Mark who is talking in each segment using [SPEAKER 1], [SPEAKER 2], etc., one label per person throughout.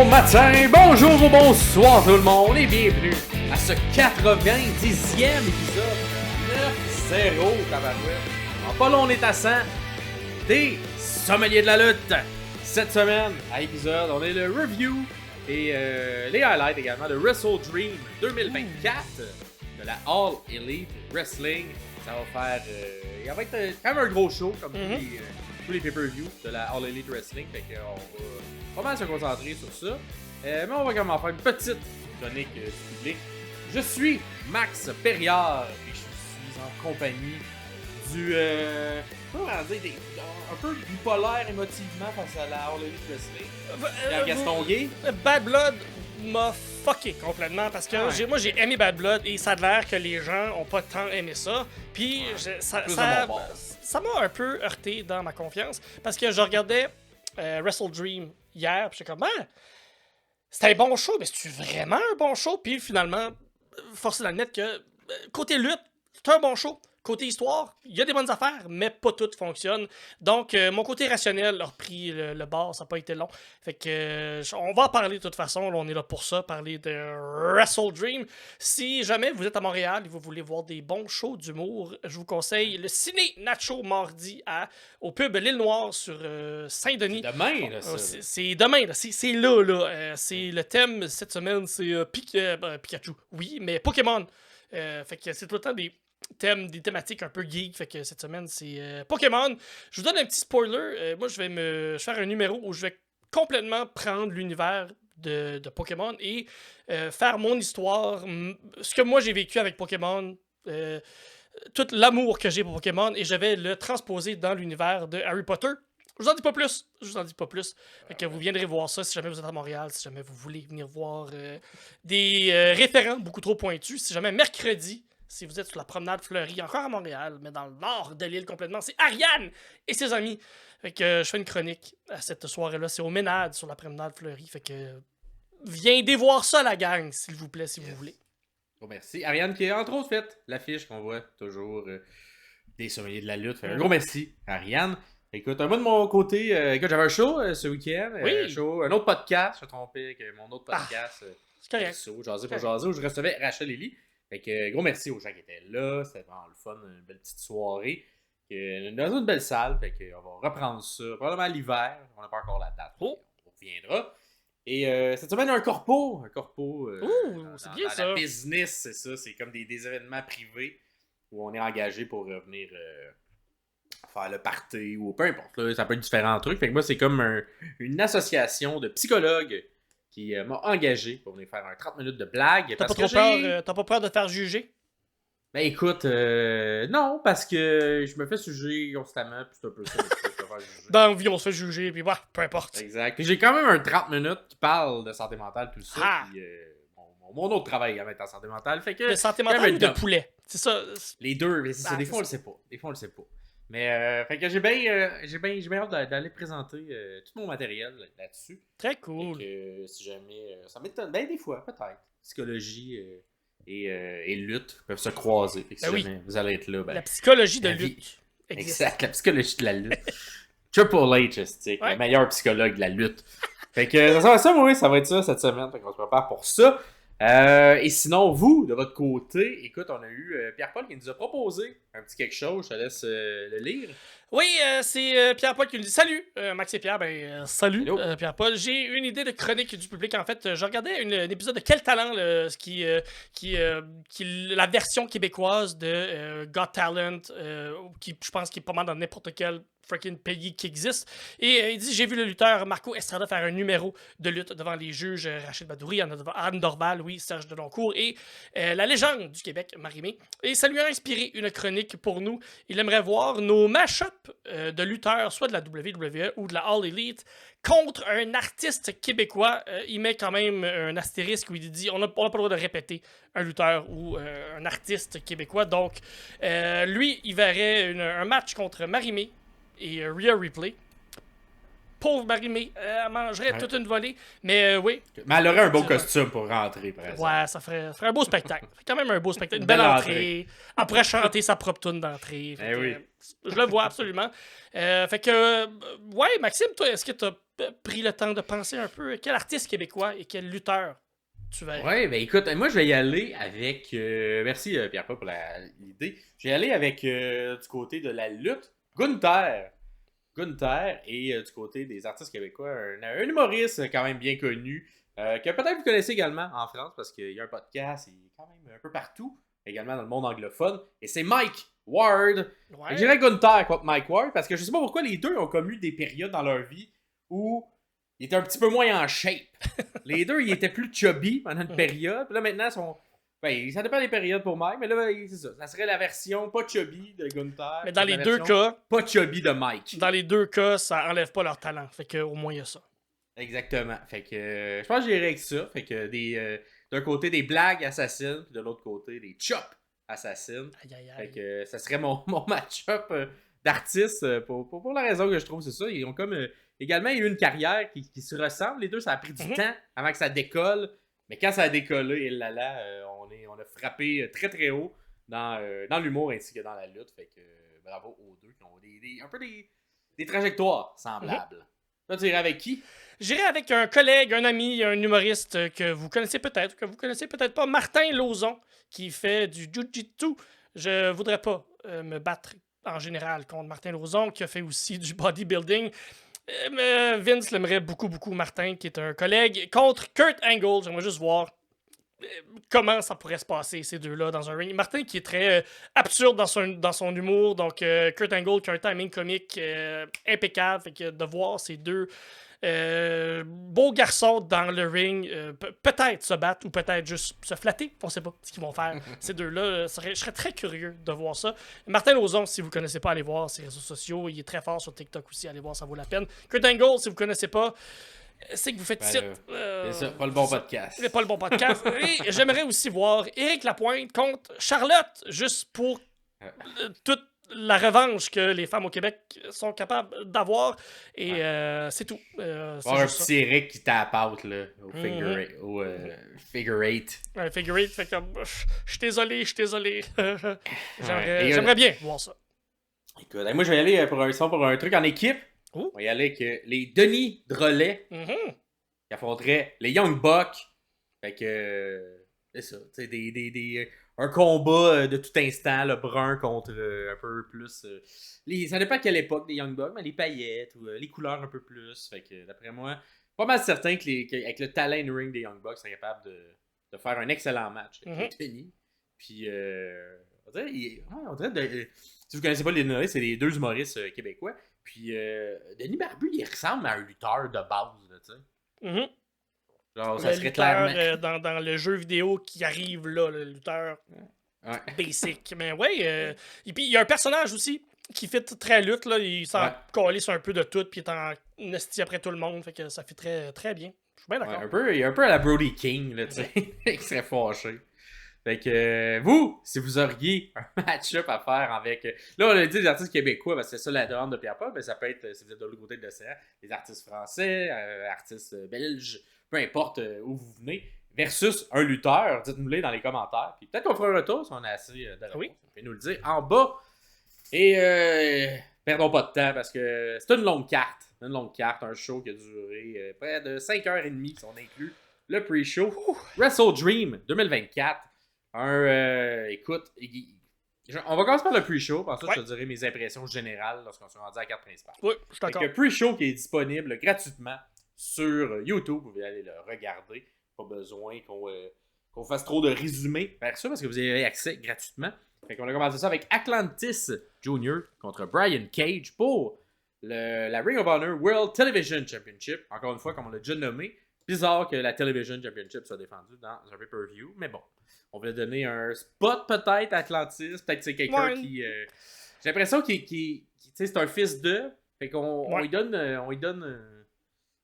[SPEAKER 1] bon matin, bonjour ou bonsoir tout le monde et bienvenue à ce 90e épisode 9-0 tabarouette. En pas long on est à 100 des sommeliers de la lutte. Cette semaine, à l'épisode, on est le review et les highlights également de Wrestle Dream 2024 de la All Elite Wrestling. Ça va faire, il va être quand même un gros show comme tous les pay-per-views de la All Elite Wrestling. Fait qu'on va pas mal se concentrer sur ça. Mais on va quand même faire une petite chronique du public. Je suis Max Perriard et je suis en compagnie du... comment dire, un peu bipolaire émotivement face à la All Elite Wrestling. Gaston Gay.
[SPEAKER 2] Bad Blood m'a fucké complètement parce que moi j'ai aimé Bad Blood et ça a l'air que les gens ont pas tant aimé ça. Puis ça m'a un peu heurté dans ma confiance parce que je regardais Wrestle Dream hier, puis j'étais comme c'était un bon show, mais c'est-tu vraiment un bon show? Puis finalement, force est d'admettre que côté lutte, c'est un bon show. Côté histoire, il y a des bonnes affaires, mais pas toutes fonctionnent. Donc, mon côté rationnel a repris le bord, ça n'a pas été long. Fait que, on va en parler de toute façon, là, on est là pour ça, parler de Wrestle Dream. Si jamais vous êtes à Montréal et vous voulez voir des bons shows d'humour, je vous conseille le Ciné Nacho mardi au pub L'Île Noire sur Saint-Denis.
[SPEAKER 1] C'est demain, là, ça.
[SPEAKER 2] C'est demain, là. C'est là. C'est le thème cette semaine, c'est Pikachu. Oui, mais Pokémon. Fait que c'est tout le temps des thématiques un peu geek, fait que cette semaine c'est Pokémon. Je vous donne un petit spoiler, moi je vais faire un numéro où je vais complètement prendre l'univers de Pokémon et faire mon histoire, ce que moi j'ai vécu avec Pokémon, tout l'amour que j'ai pour Pokémon, et je vais le transposer dans l'univers de Harry Potter. Je vous en dis pas plus. Fait que vous viendrez voir ça si jamais vous êtes à Montréal, si jamais vous voulez venir voir des référents beaucoup trop pointus. Si jamais mercredi, si vous êtes sur la promenade Fleury, encore à Montréal, mais dans le nord de l'île complètement, c'est Ariane et ses amis. Fait que je fais une chronique à cette soirée-là. C'est au Ménade sur la promenade Fleury. Fait que viendez voir ça, la gang, s'il vous plaît, si vous voulez.
[SPEAKER 1] Gros merci. Ariane qui a entre autres fait l'affiche qu'on voit toujours des sommeliers de la lutte. Fait un gros merci, Ariane. Écoute, moi de mon côté, j'avais un show ce week-end. Un autre podcast. Je me trompais avec mon autre podcast.
[SPEAKER 2] C'est correct.
[SPEAKER 1] Jaser pour jaser, où je recevais Rachel Ellie. Fait que gros merci aux gens qui étaient là, c'était vraiment le fun, une belle petite soirée. Dans une belle salle, fait qu'on va reprendre ça, probablement l'hiver, on n'a pas encore la date, on reviendra. Et cette semaine, un corpo
[SPEAKER 2] c'est bien ça.
[SPEAKER 1] La business, c'est ça, c'est comme des événements privés où on est engagé pour venir faire le party ou peu importe, là, ça peut être différents trucs. Fait que moi, c'est comme une association de psychologues qui m'a engagé pour venir faire un 30 minutes de blague.
[SPEAKER 2] T'as pas peur de te faire juger?
[SPEAKER 1] Ben écoute, non, parce que je me fais juger constamment, puis c'est un peu ça.
[SPEAKER 2] Dans la vie, on se fait juger, puis peu importe.
[SPEAKER 1] Exact. Puis j'ai quand même un 30 minutes qui parle de santé mentale, tout ça. Puis mon autre travail va être en santé mentale. Fait que,
[SPEAKER 2] de santé mentale ou de poulet? C'est ça.
[SPEAKER 1] Les deux, mais c'est ça. Des fois, on le sait pas. Mais fait que j'ai bien hâte d'aller présenter tout mon matériel là-dessus.
[SPEAKER 2] Très cool.
[SPEAKER 1] Et si jamais ça m'étonne, des fois peut-être psychologie et lutte peuvent se croiser. Fait que si jamais vous allez être là,
[SPEAKER 2] la psychologie de lutte existe.
[SPEAKER 1] Exact, la psychologie de la lutte. Triple H, c'est le meilleur psychologue de la lutte. Fait que ça va être ça cette semaine. Fait qu'on se prépare pour ça. Et sinon, vous, de votre côté, écoute, on a eu Pierre-Paul qui nous a proposé un petit quelque chose. Je te laisse le lire.
[SPEAKER 2] Oui, c'est Pierre-Paul qui nous dit « Salut, Max et Pierre. » Salut, Pierre-Paul. J'ai une idée de chronique du public. En fait, je regardais un épisode de Quel Talent, qui la version québécoise de Got Talent, qui je pense qui est pas mal dans n'importe quel freaking pays qui existe. Et il dit, j'ai vu le lutteur Marco Estrada faire un numéro de lutte devant les juges Rachid Badouri, Anne Dorval, Serge Deloncourt et la légende du Québec, Marie-Mé. Et ça lui a inspiré une chronique pour nous. Il aimerait voir nos mash-ups de lutteurs, soit de la WWE ou de la All Elite, contre un artiste québécois. Il met quand même un astérisque où il dit, on n'a pas le droit de répéter un lutteur ou un artiste québécois. Donc, lui, il verrait un match contre Marie-Mé et Rhea Ripley. Pauvre Marie-Mé, elle mangerait toute une volée, mais oui.
[SPEAKER 1] Mais elle aurait un beau costume pour rentrer, par exemple.
[SPEAKER 2] Ouais, ça ferait un beau spectacle. Ça fait quand même un beau spectacle. Une belle entrée. Elle pourrait chanter sa propre tune d'entrée. Je le vois absolument. Fait que, ouais, Maxime, toi, est-ce que t'as pris le temps de penser un peu quel artiste québécois et quel lutteur tu verrais?
[SPEAKER 1] Ouais, ben écoute, moi je vais y aller avec. Merci Pierre-Paul pour l'idée. Je vais y aller avec du côté de la lutte, Gunther. Gunther et du côté des artistes québécois, un humoriste quand même bien connu, que peut-être vous connaissez également en France parce qu'il y a un podcast, il est quand même un peu partout, également dans le monde anglophone, et c'est Mike Ward.
[SPEAKER 2] Ouais.
[SPEAKER 1] Je dirais Gunther contre Mike Ward parce que je sais pas pourquoi les deux ont connu des périodes dans leur vie où ils étaient un petit peu moins en shape. Les deux, ils étaient plus chubby pendant une période, puis là maintenant, ils sont. Ben, ça dépend des périodes pour Mike, mais là, c'est ça. Ça serait la version pas chubby de Gunther.
[SPEAKER 2] Mais dans les deux cas,
[SPEAKER 1] pas chubby de Mike.
[SPEAKER 2] dans les deux cas, ça enlève pas leur talent. Fait que au moins il y a ça.
[SPEAKER 1] Exactement. Fait que je pense que j'irais avec ça. Fait que d'un côté des blagues assassines, puis de l'autre côté des chops assassines.
[SPEAKER 2] Aïe, aïe,
[SPEAKER 1] Fait
[SPEAKER 2] aïe.
[SPEAKER 1] que ça serait mon match-up d'artistes pour la raison que je trouve, c'est ça. Ils ont comme également eu une carrière qui se ressemble. Les deux, ça a pris du temps avant que ça décolle. Mais quand ça a décollé, on a frappé très très haut dans l'humour ainsi que dans la lutte. Fait que bravo aux deux qui ont un peu des trajectoires semblables. Là, tu irais avec qui?
[SPEAKER 2] J'irai avec un collègue, un ami, un humoriste que vous connaissez peut-être, que vous connaissez peut-être pas, Martin Lauzon, qui fait du jiu-jitsu. Je voudrais pas me battre en général contre Martin Lauzon, qui a fait aussi du bodybuilding. Mais Vince l'aimerait beaucoup, beaucoup, Martin, qui est un collègue, contre Kurt Angle. J'aimerais juste voir comment ça pourrait se passer, ces deux-là, dans un ring. Martin, qui est très absurde dans son humour. Donc, Kurt Angle, qui a un timing comique impeccable. Fait que de voir ces deux beaux garçons dans le ring, peut-être se battre ou peut-être juste se flatter. On sait pas ce qu'ils vont faire. Ces deux-là, je serais très curieux de voir ça. Martin Lauzon, si vous connaissez pas, allez voir ses réseaux sociaux. Il est très fort sur TikTok aussi. Allez voir, ça vaut la peine. Kurt Angle, si vous connaissez pas, c'est que vous faites
[SPEAKER 1] c'est ça, pas le bon podcast.
[SPEAKER 2] C'est pas le bon podcast. Et j'aimerais aussi voir Éric Lapointe contre Charlotte, juste pour toute la revanche que les femmes au Québec sont capables d'avoir. Et c'est tout. C'est
[SPEAKER 1] un
[SPEAKER 2] juste ça.
[SPEAKER 1] petit Eric qui tapote là, au figure eight.
[SPEAKER 2] Un figure eight, fait que je suis désolé.
[SPEAKER 1] Ouais.
[SPEAKER 2] J'aimerais bien voir ça.
[SPEAKER 1] Écoute, moi je vais aller pour un truc en équipe.
[SPEAKER 2] Ouh.
[SPEAKER 1] On va y aller avec les Denis Drolet qui affronteraient les Young Bucks. Fait que c'est ça, tu sais, un combat de tout instant, le brun contre un peu plus. Ça dépend à quelle époque des Young Bucks, mais les paillettes ou les couleurs un peu plus. Fait que d'après moi, pas mal certain qu'avec le talent in ring des Young Bucks, ils seraient capables de faire un excellent match avec les Denis. Puis on dirait si vous connaissez pas les Denis, c'est les deux humoristes québécois. Puis Denis Barbu, il ressemble à un lutteur de base, là, tu sais. Genre, ça serait clairement.
[SPEAKER 2] Dans le jeu vidéo qui arrive là, le lutteur basic. Mais ouais, et puis il y a un personnage aussi qui fait très lutte, là. Il s'en calisse un peu de tout, puis il est en esti après tout le monde. Fait que ça fait très, très bien. Je suis bien d'accord.
[SPEAKER 1] Il y a un peu à la Brody King, là, tu sais. Il serait fâché. Fait que vous, si vous auriez un match-up à faire avec. Là, on a dit des artistes québécois, parce que c'est ça la demande de Pierre-Paul, mais ça peut être, si vous êtes de l'autre côté de l'océan, des artistes français, artistes belges, peu importe où vous venez, versus un lutteur. Dites-nous-les dans les commentaires. Puis peut-être qu'on fera un retour si on a assez de réponses.
[SPEAKER 2] Oui.
[SPEAKER 1] Vous pouvez nous le dire en bas. Et perdons pas de temps parce que c'est une longue carte. Un show qui a duré près de 5h30 si on inclut le pre-show. Wrestle Dream 2024. Écoute, on va commencer par le pre-show. Ensuite, je te dirai mes impressions générales lorsqu'on se rendu à la carte principale.
[SPEAKER 2] Oui, je suis d'accord.
[SPEAKER 1] Le pre-show qui est disponible gratuitement sur YouTube. Vous pouvez aller le regarder. Pas besoin qu'on fasse trop de résumés vers ça parce que vous avez accès gratuitement. Fait qu'on a commencé ça avec Atlantis Jr. contre Brian Cage pour la Ring of Honor World Television Championship. Encore une fois, comme on l'a déjà nommé, bizarre que la Television Championship soit défendue dans un pay-per-view, mais bon. On voulait donner un spot peut-être à Atlantis. Peut-être que c'est quelqu'un qui... J'ai l'impression qu'il c'est un fils de. Fait qu'on lui donne...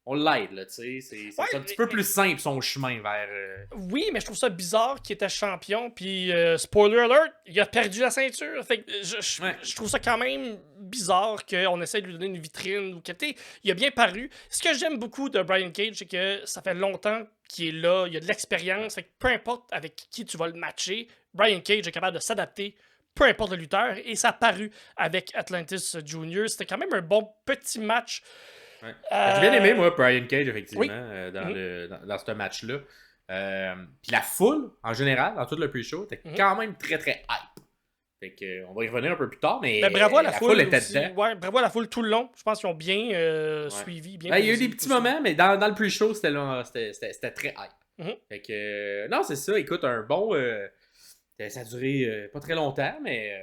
[SPEAKER 1] On l'aide, là, tu sais. C'est un petit peu plus simple, son chemin vers...
[SPEAKER 2] Oui, mais je trouve ça bizarre qu'il était champion, puis spoiler alert, il a perdu la ceinture. Fait que je trouve ça quand même bizarre qu'on essaie de lui donner une vitrine. Ou il a bien paru. Ce que j'aime beaucoup de Brian Cage, c'est que ça fait longtemps qu'il est là, il a de l'expérience. Fait que peu importe avec qui tu vas le matcher, Brian Cage est capable de s'adapter. Peu importe le lutteur, et ça a paru avec Atlantis Jr. C'était quand même un bon petit match.
[SPEAKER 1] Ouais. J'ai bien aimé, moi, Brian Cage, effectivement,
[SPEAKER 2] Oui.
[SPEAKER 1] dans ce match-là. Puis la foule, en général, dans tout le pre-show, était quand même très, très hype. Fait que, on va y revenir un peu plus tard, mais
[SPEAKER 2] bravo à la foule
[SPEAKER 1] était
[SPEAKER 2] aussi.
[SPEAKER 1] dedans.
[SPEAKER 2] Ouais, bravo à la foule tout le long. Je pense qu'ils ont bien suivi, bien
[SPEAKER 1] il y a eu des petits moments, mais dans le pre-show, c'était très hype. Fait que, non, c'est ça. Écoute, un bon... ça a duré pas très longtemps, mais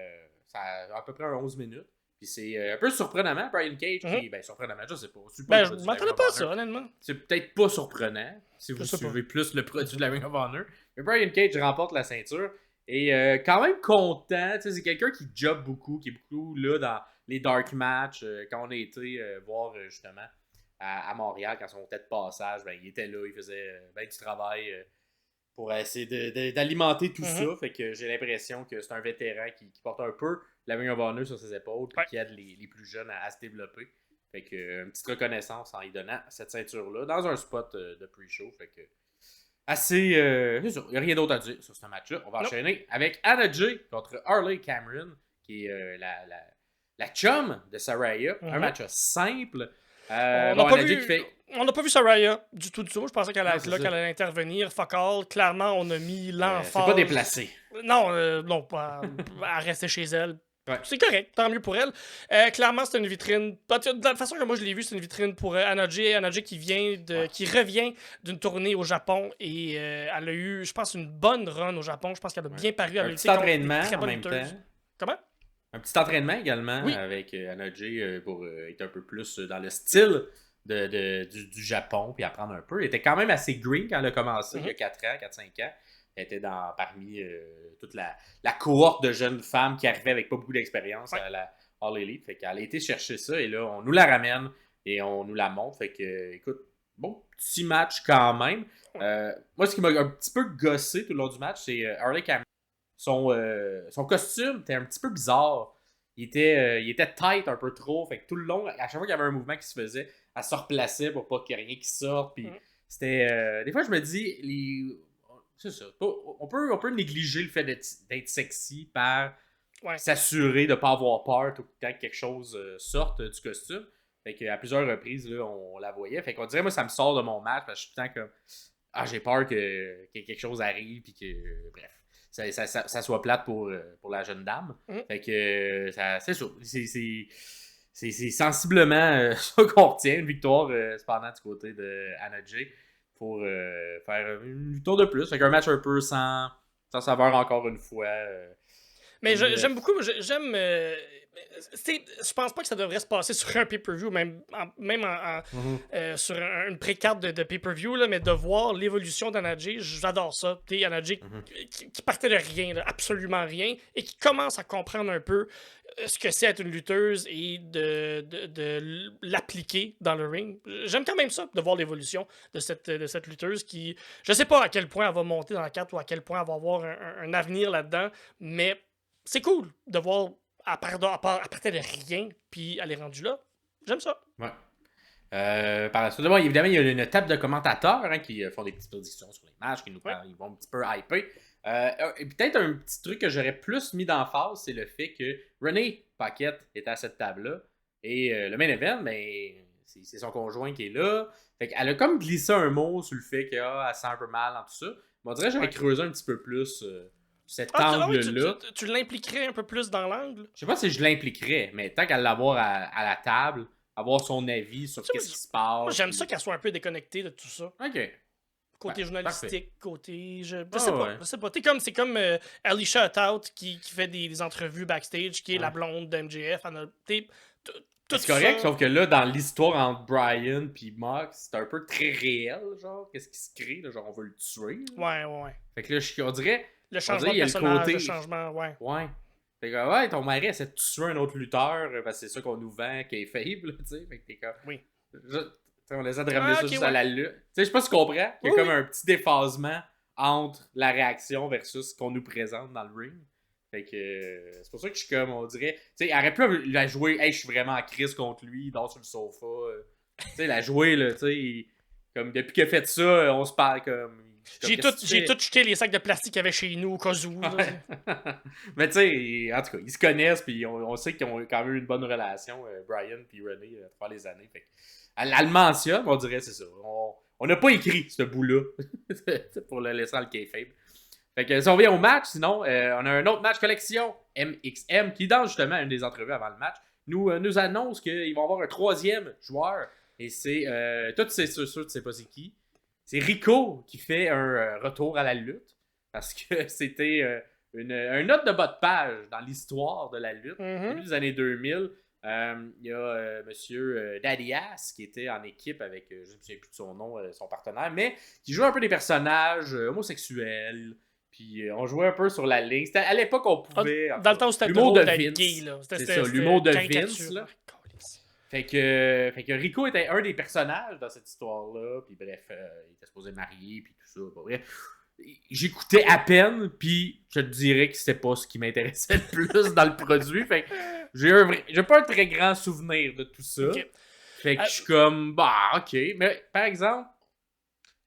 [SPEAKER 1] ça a à peu près 11 minutes. Puis c'est un peu surprenamment, Brian Cage, qui... Ben, surprenamment, je sais pas.
[SPEAKER 2] Je m'attendais pas à ça, honnêtement.
[SPEAKER 1] C'est peut-être pas surprenant, si vous suivez plus le produit de la Ring of Honor. Mais Brian Cage remporte la ceinture. Et quand même content, c'est quelqu'un qui job beaucoup, qui est beaucoup là dans les dark matchs. Quand on a été voir justement à Montréal, quand son tête de passage, ben, il était là, il faisait du travail pour essayer d'alimenter tout ça. Fait que j'ai l'impression que c'est un vétéran qui porte un peu la Ring of Honor sur ses épaules et qui aide les plus jeunes à se développer. Fait que une petite reconnaissance en lui donnant cette ceinture-là dans un spot de pre-show. Fait que assez. C'est sûr, il n'y a rien d'autre à dire sur ce match-là. On va enchaîner avec Anna Jay contre Harley Cameron, qui est la chum de Saraya. Un match simple.
[SPEAKER 2] On n'a pas vu Saraya du tout. Je pensais qu'elle allait être là, qu'elle allait intervenir. Fuck all. Clairement, on a mis l'emphase.
[SPEAKER 1] C'est pas déplacé.
[SPEAKER 2] Non, pas. Elle restait chez elle. Ouais. C'est correct, tant mieux pour elle. Clairement, c'est une vitrine. De la façon que moi je l'ai vu, c'est une vitrine pour Anna Jay. Anna Jay qui revient d'une tournée au Japon et elle a eu, je pense, une bonne run au Japon. Je pense qu'elle a bien paru.
[SPEAKER 1] Un petit entraînement en même temps.
[SPEAKER 2] Comment?
[SPEAKER 1] Un petit entraînement également avec Anna Jay pour être un peu plus dans le style du Japon puis apprendre un peu. Elle était quand même assez green quand elle a commencé, il y a 4-5 ans. Elle était parmi toute la cohorte de jeunes femmes qui arrivaient avec pas beaucoup d'expérience à la All Elite. Fait qu'elle a été chercher ça et là, on nous la ramène et on nous la montre. Fait que, écoute, bon, petit match quand même. Moi, ce qui m'a un petit peu gossé tout le long du match, c'est Harley Cameron. Son costume était un petit peu bizarre. Il était tight un peu trop. Fait que tout le long, à chaque fois qu'il y avait un mouvement qui se faisait, elle se replaçait pour pas qu'il y ait rien qui sorte. Puis c'était... des fois, je me dis... C'est ça. On peut négliger le fait d'être sexy par s'assurer de ne pas avoir peur quand quelque chose sorte du costume. Fait qu'à plusieurs reprises, là, on la voyait. Fait qu'on dirait, moi, ça me sort de mon match parce que je suis tout le temps comme... j'ai peur que quelque chose arrive puis que... bref. Ça soit plate pour la jeune dame. Fait que c'est ça. C'est sensiblement ça qu'on retient. Une victoire cependant du côté de Anna Jay pour faire une victoire de plus. Fait qu'un match un peu sans saveur encore une fois.
[SPEAKER 2] Mais j'aime beaucoup. J'aime. Je pense pas que ça devrait se passer sur un pay-per-view, même sur une pré-carte de pay-per-view, là, mais de voir l'évolution d'Anna Jay, j'adore ça. Anna Jay qui partait de rien, là, absolument rien, et qui commence à comprendre un peu ce que c'est être une lutteuse et de l'appliquer dans le ring. J'aime quand même ça, de voir l'évolution de cette lutteuse qui, je sais pas à quel point elle va monter dans la carte ou à quel point elle va avoir un avenir là-dedans, mais c'est cool de voir à partir de rien, puis elle est rendue là. J'aime ça.
[SPEAKER 1] Ouais. Par la suite, évidemment, il y a une table de commentateurs qui font des petites prédictions sur les matchs, qui nous parlent, ils vont un petit peu hyper. Et peut-être un petit truc que j'aurais plus mis d'emphase, c'est le fait que Renee Paquette est à cette table-là. Et le main event, ben, c'est son conjoint qui est là. Fait qu'elle a comme glissé un mot sur le fait qu'elle sent un peu mal dans tout ça. On dirait que j'aurais creusé un petit peu plus cet angle-là.
[SPEAKER 2] Tu l'impliquerais un peu plus dans l'angle?
[SPEAKER 1] Je sais pas si je l'impliquerais, mais tant qu'à l'avoir à la table, avoir son avis sur qu'est-ce qui se passe.
[SPEAKER 2] Moi, j'aime ça qu'elle soit un peu déconnectée de tout ça.
[SPEAKER 1] OK.
[SPEAKER 2] Côté journalistique, côté... Je sais pas. C'est comme Alicia Tout qui fait des entrevues backstage, qui est la blonde d'MJF.
[SPEAKER 1] C'est correct, sauf que là, dans l'histoire entre Brian et Mox, c'est un peu très réel, genre, qu'est-ce qui se crée, là, genre, on veut le tuer.
[SPEAKER 2] Là. Ouais.
[SPEAKER 1] Fait que là, on dirait...
[SPEAKER 2] Le changement de personnage, le changement,
[SPEAKER 1] Ouais. Fait que, ton mari essaie de tuer un autre lutteur, parce que c'est ça qu'on nous vend, qui est faible, tu sais, fait que t'es comme...
[SPEAKER 2] Oui.
[SPEAKER 1] On essaie de ramener ça juste à la lutte. Tu sais, je sais pas si tu comprends, il y a comme un petit déphasement entre la réaction versus ce qu'on nous présente dans le ring. Fait que c'est pour ça que je suis comme, on dirait, tu sais, arrête plus la jouer, je suis vraiment en crise contre lui, il dort sur le sofa. Tu sais, la jouer, là, tu sais, comme depuis qu'il a fait ça, on se parle comme,
[SPEAKER 2] J'ai tout jeté les sacs de plastique qu'il y avait chez nous au cas où.
[SPEAKER 1] Ouais. Mais tu sais, en tout cas, ils se connaissent, puis on sait qu'ils ont quand même eu une bonne relation, Brian puis René, à travers les années. Fait elle le mentionne, on dirait, c'est ça. On n'a pas écrit ce bout-là pour le laisser dans le kayfabe. Fait que si on vient au match, sinon, on a un autre match collection MXM qui, dans justement une des entrevues avant le match, nous annonce qu'il va y avoir un troisième joueur. Et c'est. Toi, tu sais pas c'est qui. C'est Rico qui fait un retour à la lutte. Parce que c'était un note de bas de page dans l'histoire de la lutte. Début des années 2000. Il y a monsieur Daddy Ass qui était en équipe avec, je ne me souviens plus de son nom, son partenaire, mais qui jouait un peu des personnages homosexuels. Puis on jouait un peu sur la ligne. C'était à l'époque on pouvait.
[SPEAKER 2] Dans le temps où c'était
[SPEAKER 1] l'humour de
[SPEAKER 2] Vince.
[SPEAKER 1] Gay, là. C'est ça, l'humour de Vince. Là. Fait que Rico était un des personnages dans cette histoire-là. Puis bref, il était supposé marier, puis tout ça. Bref, j'écoutais à peine, puis je te dirais que c'était pas ce qui m'intéressait le plus dans le produit. Fait que j'ai pas un très grand souvenir de tout ça. Okay. Fait que je suis comme, ok. Mais par exemple,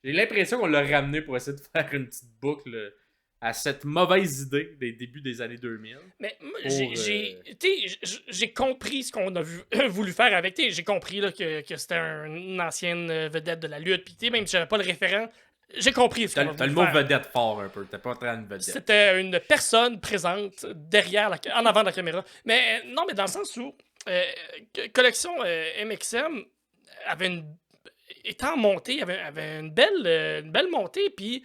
[SPEAKER 1] j'ai l'impression qu'on l'a ramené pour essayer de faire une petite boucle à cette mauvaise idée des débuts des années 2000.
[SPEAKER 2] Mais moi, j'ai compris ce qu'on a voulu faire avec. J'ai compris là, que c'était une ancienne vedette de la lutte. Puis même si j'avais pas le référent, j'ai compris ce qu'on a voulu faire.
[SPEAKER 1] T'as le mot vedette fort un peu. T'es pas en train de vedette.
[SPEAKER 2] C'était une personne présente en avant de la caméra. Mais non, mais dans le sens où collection MXM étant montée, avait une belle montée. Puis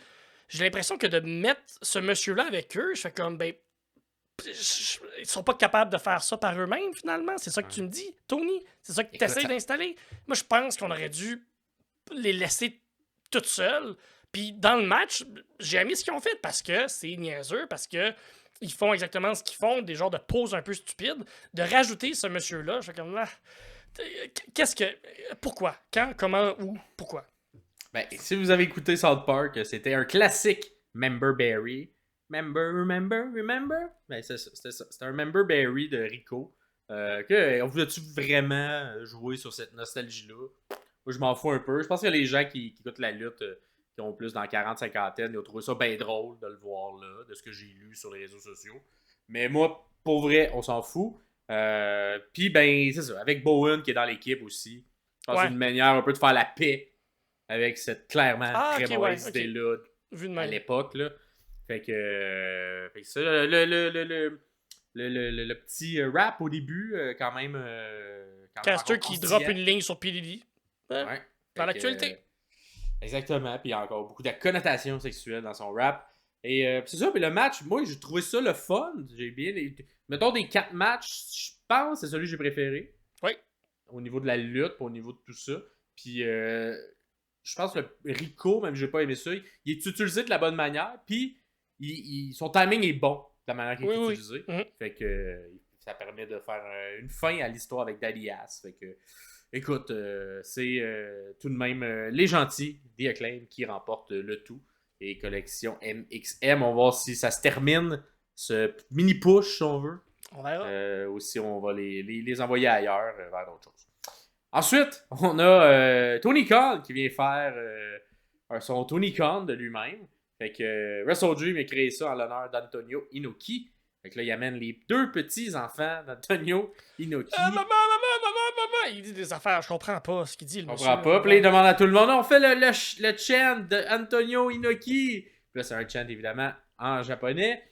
[SPEAKER 2] j'ai l'impression que de mettre ce monsieur-là avec eux, je fais comme, ils sont pas capables de faire ça par eux-mêmes, finalement. C'est ça que tu me dis, Tony? C'est ça que tu essaies d'installer? Moi, je pense qu'on aurait dû les laisser toutes seules. Puis dans le match, j'ai aimé ce qu'ils ont fait parce que c'est niaiseux, parce que ils font exactement ce qu'ils font, des genres de poses un peu stupides. De rajouter ce monsieur-là, je fais comme, pourquoi? Quand? Comment? Où? Pourquoi?
[SPEAKER 1] Ben, si vous avez écouté South Park, c'était un classique Member Berry. Remember? Ben, c'est ça, c'était ça. C'était un Member Berry de Rico. On voulait-tu vraiment jouer sur cette nostalgie-là? Moi, je m'en fous un peu. Je pense que les gens qui écoutent la lutte, qui ont plus dans 40-50, ils ont trouvé ça bien drôle de le voir là, de ce que j'ai lu sur les réseaux sociaux. Mais moi, pour vrai, on s'en fout. Puis, ben, c'est ça. Avec Bowen qui est dans l'équipe aussi. Je pense que c'est une manière un peu de faire la paix avec cette clairement très mauvaise idée-là à l'époque. Là. Fait que ça, le petit rap au début, quand même.
[SPEAKER 2] Caster qui drop une ligne sur Pilili.
[SPEAKER 1] Ouais.
[SPEAKER 2] Dans l'actualité.
[SPEAKER 1] Exactement. Puis il y a encore beaucoup de connotations sexuelles dans son rap. Et c'est ça. Puis le match, moi, j'ai trouvé ça le fun. J'ai bien. Mettons des 4 matchs, je pense que c'est celui que j'ai préféré.
[SPEAKER 2] Oui.
[SPEAKER 1] Au niveau de la lutte, au niveau de tout ça. Puis je pense que le Rico, même si j'ai pas aimé ça, il est utilisé de la bonne manière. Puis son timing est bon de la manière qu'il est utilisé. Fait que ça permet de faire une fin à l'histoire avec Daddy Ass. Fait que, écoute, c'est tout de même les gentils, The Acclaim, qui remportent le tout. Et collection MXM, on va voir si ça se termine, ce mini push, si on veut.
[SPEAKER 2] On verra.
[SPEAKER 1] Ou si on va les envoyer ailleurs, vers d'autres choses. Ensuite, on a Tony Khan qui vient faire son Tony Khan de lui-même. Fait que Wrestle Dream a créé ça en l'honneur d'Antonio Inoki. Fait que là, il amène les 2 petits-enfants d'Antonio Inoki.
[SPEAKER 2] Maman! Il dit des affaires, je comprends pas ce qu'il dit.
[SPEAKER 1] Je comprends pas. Puis là, il demande à tout le monde, on fait le chant d'Antonio Inoki. Puis là, c'est un chant, évidemment, en japonais,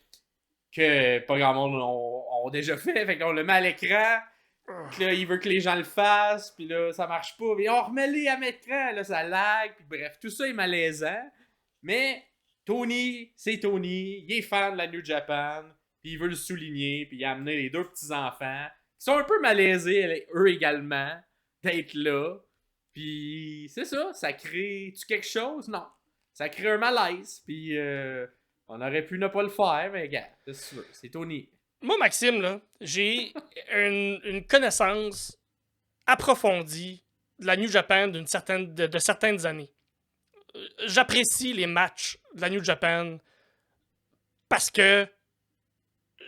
[SPEAKER 1] que pas grand monde ont déjà fait. Fait qu'on le met à l'écran. Puis là, il veut que les gens le fassent. Puis là, ça marche pas. Puis on remet-les à l'écran. Là, ça lag. Puis bref, tout ça est malaisant. Mais Tony, c'est Tony. Il est fan de la New Japan. Puis il veut le souligner. Puis il a amené les 2 petits-enfants qui sont un peu malaisés, eux également, d'être là. Puis c'est ça crée-tu quelque chose? Non. Ça crée un malaise. Puis on aurait pu ne pas le faire, mais regarde, c'est Tony.
[SPEAKER 2] Moi, Maxime, là, j'ai une connaissance approfondie de la New Japan de certaines années. J'apprécie les matchs de la New Japan parce que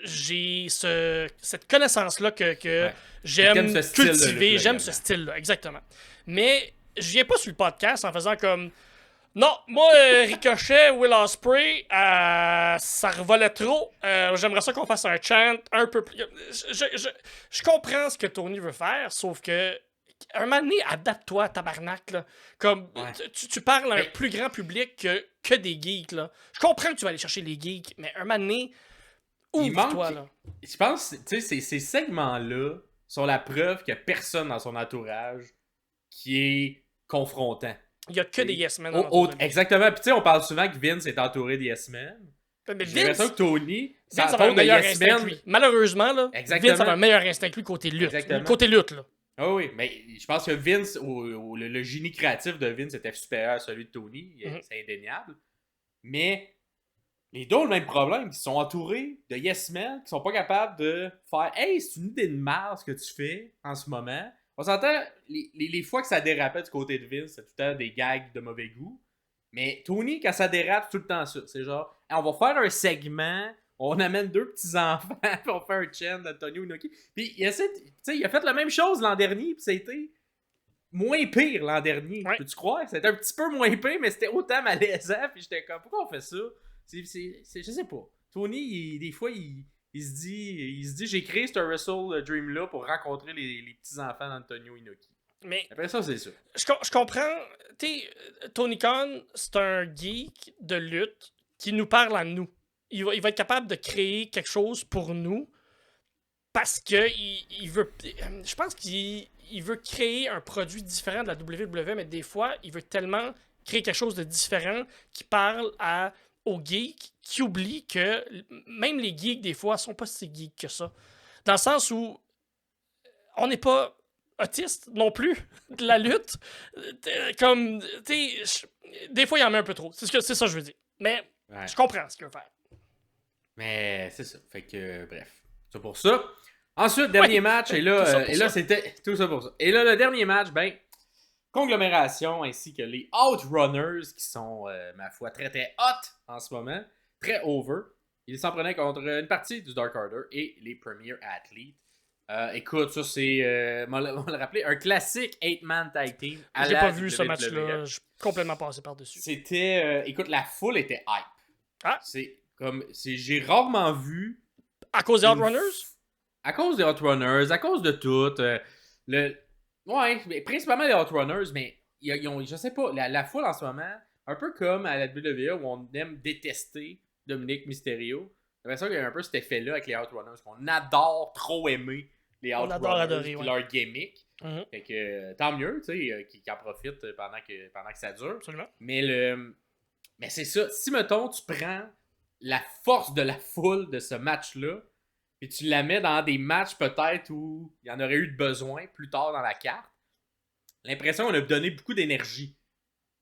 [SPEAKER 2] j'ai cette connaissance-là que j'aime cultiver. J'aime ce style-là, exactement. Mais je viens pas sur le podcast en faisant comme Non, moi, Ricochet, Will Ospreay, ça revolait trop. J'aimerais ça qu'on fasse un chant un peu plus... Je comprends ce que Tony veut faire, sauf que un moment donné, adapte-toi, tabarnak, là. Comme, tu parles à un plus grand public que des geeks, là. Je comprends que tu vas aller chercher les geeks, mais un moment donné, ouvre-toi, là.
[SPEAKER 1] Je pense, tu sais, ces segments-là sont la preuve qu'il n'y a personne dans son entourage qui est confrontant.
[SPEAKER 2] Il n'y a que des yes men.
[SPEAKER 1] Exactement. Puis tu sais, on parle souvent que Vince est entouré de yes men.
[SPEAKER 2] Mais
[SPEAKER 1] j'ai l'impression que Tony,
[SPEAKER 2] Vince a un meilleur instinct que lui. Malheureusement, là, Vince a un meilleur instinct que lui côté lutte.
[SPEAKER 1] Exactement.
[SPEAKER 2] Côté lutte, là.
[SPEAKER 1] Ah oui, mais je pense que Vince, le génie créatif de Vince était supérieur à celui de Tony. C'est indéniable. Mais les deux ont le même problème. Ils sont entourés de yes men qui sont pas capables de faire « Hey, c'est une idée de merde ce que tu fais en ce moment. » On s'entend, les fois que ça dérapait du côté de Vince, c'est tout le temps des gags de mauvais goût. Mais Tony, quand ça dérape, c'est tout le temps ça. C'est genre, hey, on va faire un segment, on amène deux petits-enfants, puis on fait un chant d'Antonio Inoki. Puis il a fait la même chose l'an dernier, puis ça a été moins pire l'an dernier.
[SPEAKER 2] Ouais.
[SPEAKER 1] Peux-tu croire? C'était un petit peu moins pire, mais c'était autant malaisant, puis j'étais comme, pourquoi on fait ça? Je sais pas. Tony, des fois, il se dit, j'ai créé ce Wrestle Dream-là pour rencontrer les petits-enfants d'Antonio Inoki.
[SPEAKER 2] Mais
[SPEAKER 1] après ça, c'est ça.
[SPEAKER 2] Je comprends. Tony Khan, c'est un geek de lutte qui nous parle à nous. Il va être capable de créer quelque chose pour nous parce que il veut. Je pense qu'il veut créer un produit différent de la WWE, mais des fois, il veut tellement créer quelque chose de différent qui parle aux geeks qui oublient que même les geeks, des fois, sont pas si geeks que ça. Dans le sens où on n'est pas autiste non plus de la lutte. Comme, tu sais, des fois, il y en met un peu trop. C'est ça que je veux dire. Mais je comprends ce qu'il veut faire.
[SPEAKER 1] Mais c'est ça. Fait que, bref. C'est pour ça. Ensuite, dernier match. Et là, c'était tout ça pour ça. Et là, le dernier match, conglomération ainsi que les Outrunners qui sont, ma foi, très très hot en ce moment. Très over. Ils s'en prenaient contre une partie du Dark Order et les Premier Athletes. Écoute, ça c'est, on l'a rappelé, un classique 8-man tag team.
[SPEAKER 2] J'ai pas vu ce match-là, je suis complètement passé par-dessus.
[SPEAKER 1] C'était, écoute, la foule était hype.
[SPEAKER 2] Ah.
[SPEAKER 1] J'ai rarement vu.
[SPEAKER 2] À cause des Outrunners?
[SPEAKER 1] À cause des Outrunners, à cause de tout. Ouais, mais principalement les Outrunners, mais je sais pas, la foule en ce moment, un peu comme à la WWE où on aime détester Dominic Mysterio. J'ai l'impression qu'il y a un peu cet effet-là avec les Outrunners, qu'on adore trop aimer les Outrunners et leur gimmick.
[SPEAKER 2] Mm-hmm.
[SPEAKER 1] Fait que tant mieux, tu sais, qu'ils en profitent pendant que ça dure.
[SPEAKER 2] Absolument.
[SPEAKER 1] Mais c'est ça, si mettons tu prends la force de la foule de ce match-là, puis tu la mets dans des matchs peut-être où il y en aurait eu de besoin plus tard dans la carte, l'impression qu'on a donné beaucoup d'énergie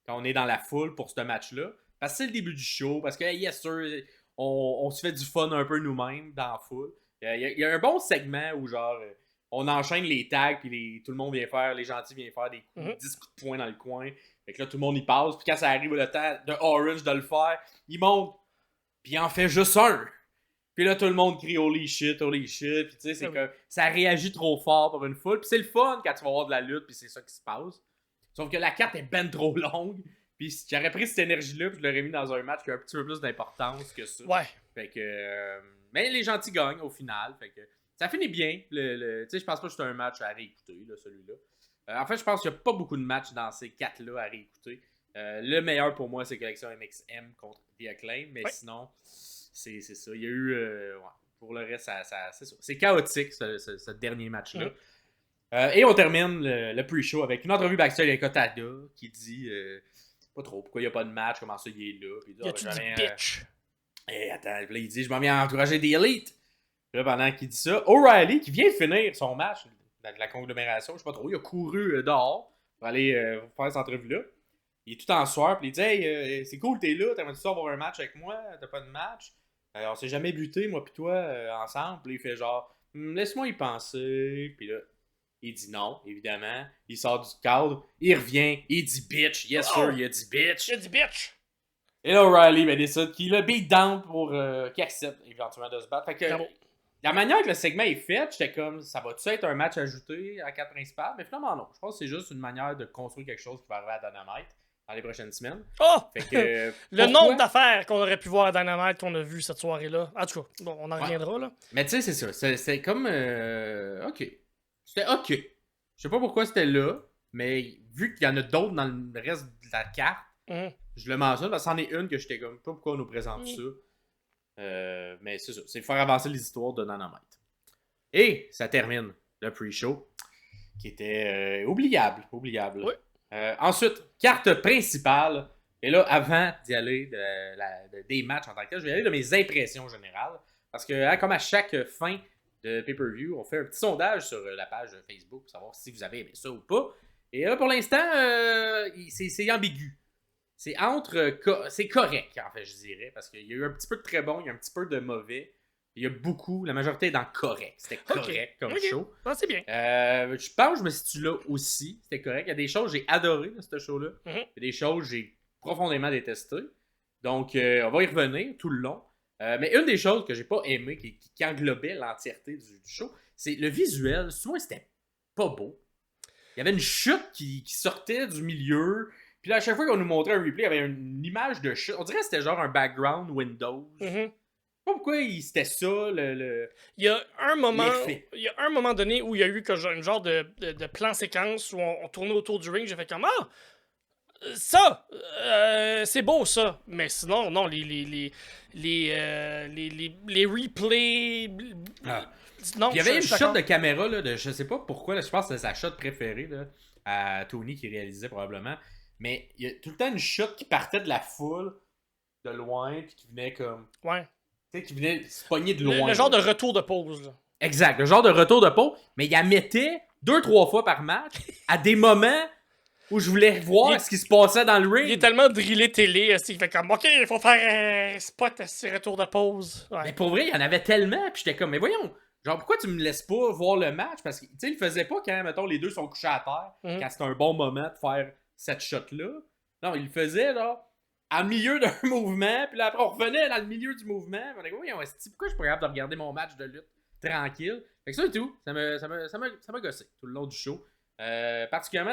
[SPEAKER 1] quand on est dans la foule pour ce match-là. Parce que c'est le début du show, parce que yes sir, on se fait du fun un peu nous-mêmes dans la foule. Il y a un bon segment où genre on enchaîne les tags puis tout le monde vient faire, les gentils viennent faire des coups, 10 coups de poing dans le coin. Fait que là tout le monde y passe, puis quand ça arrive le temps de Orange de le faire, il monte, puis il en fait juste un. Puis là tout le monde crie holy shit, puis tu sais c'est que ça réagit trop fort pour une foule, puis c'est le fun quand tu vas voir de la lutte, puis c'est ça qui se passe. Sauf que la carte est ben trop longue. Puis j'aurais pris cette énergie-là, puis je l'aurais mis dans un match qui a un petit peu plus d'importance que ça.
[SPEAKER 2] Ouais.
[SPEAKER 1] Fait que. Mais les gentils gagnent au final. Fait que ça finit bien. Tu sais, je pense pas que c'est un match à réécouter, là, celui-là. En fait, je pense qu'il n'y a pas beaucoup de matchs dans ces 4-là à réécouter. Le meilleur pour moi, c'est Collection MXM contre The Acclaim. Mais sinon, c'est ça. Il y a eu. Pour le reste, c'est ça. C'est chaotique, ce dernier match-là. Et on termine le pre-show avec une entrevue backstage avec Okada qui dit. Pas trop. Pourquoi il n'y a pas de match? Comment ça, il est là? Puis il dit,
[SPEAKER 2] bitch?
[SPEAKER 1] Attends, là, il dit, je m'en viens encourager des élites. Puis là, pendant qu'il dit ça, O'Reilly, qui vient de finir son match de la conglomération, je sais pas trop, il a couru dehors pour aller faire cette entrevue-là. Il est tout en sueur, puis il dit, hey, c'est cool, t'es là, t'aimerais-tu avoir un match avec moi? T'as pas de match? On s'est jamais buté, moi pis toi, ensemble. Puis il fait genre, laisse-moi y penser. Puis là, il dit non, évidemment. Il sort du cadre. Il revient. Il dit bitch. Yes, sir, il a dit bitch.
[SPEAKER 2] Il a dit bitch.
[SPEAKER 1] Et là, O'Reilly décide qu'il a beat down pour qu'il accepte éventuellement de se battre. Fait que la manière que le segment est fait, j'étais comme, ça va-tu être un match ajouté à la carte principale? Mais finalement, non. Je pense que c'est juste une manière de construire quelque chose qui va arriver à Dynamite. dans les prochaines semaines.
[SPEAKER 2] Oh!
[SPEAKER 1] Fait que,
[SPEAKER 2] Le nombre d'affaires qu'on aurait pu voir à Dynamite qu'on a vu cette soirée-là. En tout cas, bon, on en reviendra, là.
[SPEAKER 1] Mais tu sais, c'est ça. C'est comme... OK. C'était OK. Je sais pas pourquoi c'était là, mais vu qu'il y en a d'autres dans le reste de la carte, je le mentionne parce que c'en est une que j'étais comme... Pas pourquoi on nous présente ça. Mais c'est ça. C'est faire avancer les histoires de Dynamite. Et ça termine le pre-show, qui était oubliable.
[SPEAKER 2] Oui.
[SPEAKER 1] Ensuite, carte principale. Et là, avant d'y aller des matchs en tant que tel, je vais y aller de mes impressions générales. Parce que, comme à chaque fin de pay-per-view, on fait un petit sondage sur la page Facebook pour savoir si vous avez aimé ça ou pas. Et là, pour l'instant, c'est ambigu. C'est c'est correct, en fait, je dirais. Parce qu'il y a eu un petit peu de très bon, il y a un petit peu de mauvais. Il y a beaucoup, la majorité est dans correct. C'était correct comme show.
[SPEAKER 2] Ah, c'est bien.
[SPEAKER 1] Je pense que je me situe là aussi. C'était correct. Il y a des choses que j'ai adorées de ce show-là. Il y a des choses que j'ai profondément détestées. Donc, on va y revenir tout le long. Mais une des choses que j'ai pas aimé, qui englobait l'entièreté du show, c'est le visuel. Souvent, c'était pas beau. Il y avait une chute qui sortait du milieu. Puis là, à chaque fois qu'on nous montrait un replay, il y avait une image de chute. On dirait que c'était genre un background Windows. Pas pourquoi c'était ça, Il
[SPEAKER 2] y a un moment donné où il y a eu une genre de plan séquence où on tournait autour du ring. J'ai fait comme ça, c'est beau ça. Mais sinon, non, les replays.
[SPEAKER 1] Non, il y avait une shot de caméra, là, je sais pas pourquoi, là, je pense que c'est sa shot préférée là, à Tony qui réalisait probablement. Mais il y a tout le temps une shot qui partait de la foule, de loin, puis qui venait comme.
[SPEAKER 2] Ouais.
[SPEAKER 1] Qui venait se pogner de loin.
[SPEAKER 2] Le genre de retour de pause. Là.
[SPEAKER 1] Exact, le genre de retour de pause. Mais il la mettait 2-3 fois par match à des moments où je voulais voir ce qui se passait dans le ring.
[SPEAKER 2] Il est tellement drillé télé, il fait comme OK, il faut faire un spot à ce retour de pause. Ouais.
[SPEAKER 1] Mais pour vrai, il y en avait tellement, puis j'étais comme, mais voyons, genre pourquoi tu me laisses pas voir le match? Parce que, tu sais, il faisait pas quand, mettons, les deux sont couchés à terre, quand c'était un bon moment de faire cette shot-là. Non, il le faisait, là. En milieu d'un mouvement, puis là après on revenait dans le milieu du mouvement. On a dit, oui, pourquoi je suis pas capable de regarder mon match de lutte tranquille? Fait que ça et tout, ça m'a gossé tout le long du show. Particulièrement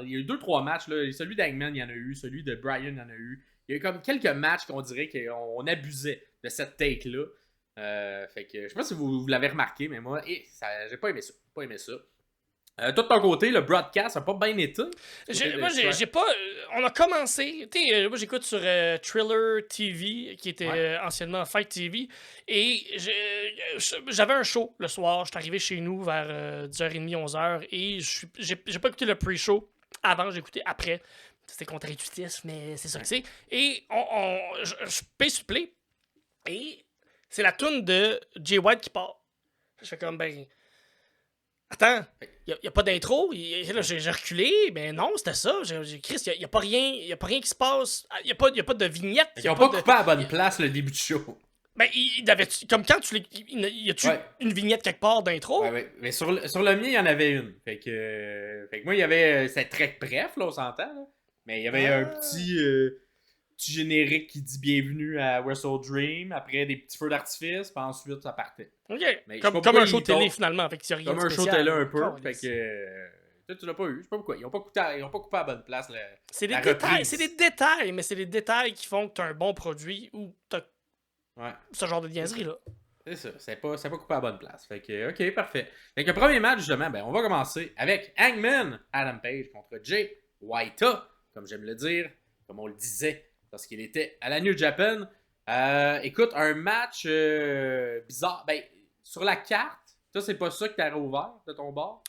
[SPEAKER 1] il y a eu 2-3 matchs, là. Celui d'Hangman, il y en a eu, celui de Bryan, il y en a eu. Il y a eu comme quelques matchs qu'on dirait qu'on abusait de cette take-là. Fait que je sais pas si vous l'avez remarqué, mais moi, j'ai pas aimé ça. Toi de ton côté, le broadcast a pas bien été.
[SPEAKER 2] Moi, j'ai pas. On a commencé. Tu sais, moi, j'écoute sur Thriller TV, qui était anciennement Fight TV. Et j'avais un show le soir. Je suis arrivé chez nous vers 10h30, 11h. Et j'ai pas écouté le pre-show avant, j'ai écouté après. C'était contre-intuitif, mais c'est ça que c'est. Et je paye sur play. Et c'est la toune de Jay White qui part. Je fais comme, attends, il n'y a pas d'intro. J'ai reculé, mais non, c'était ça. Chris, il n'y a pas rien qui se passe. Il n'y a pas de vignette.
[SPEAKER 1] Ils n'ont pas coupé à la bonne place le début du show.
[SPEAKER 2] Ben, comme quand y a-tu une vignette quelque part d'intro?
[SPEAKER 1] Ouais. Mais sur le mien, il y en avait une. Fait que moi, il y avait. C'était très bref, là, on s'entend. Là. Mais il y avait un petit générique qui dit bienvenue à Wrestle Dream. Après, des petits feux d'artifice. Puis ensuite, ça partait.
[SPEAKER 2] OK. Mais comme un show télé, finalement. Fait que rien
[SPEAKER 1] comme un show télé un peu. Fait que. Tu l'as pas eu. Je sais pas pourquoi. Ils ont pas coupé à la bonne place.
[SPEAKER 2] C'est des détails. C'est des détails. Mais c'est des détails qui font que tu as un bon produit ou tu as ce genre de niaiserie-là.
[SPEAKER 1] C'est ça. C'est pas coupé à la bonne place. Fait que, OK, parfait. Fait que le premier match, justement, on va commencer avec Hangman Adam Page contre Jay White, comme j'aime le dire, comme on le disait lorsqu'il était à la New Japan. Écoute, un match bizarre. Sur la carte, ça, c'est pas ça que t'as rouvert de ton bord?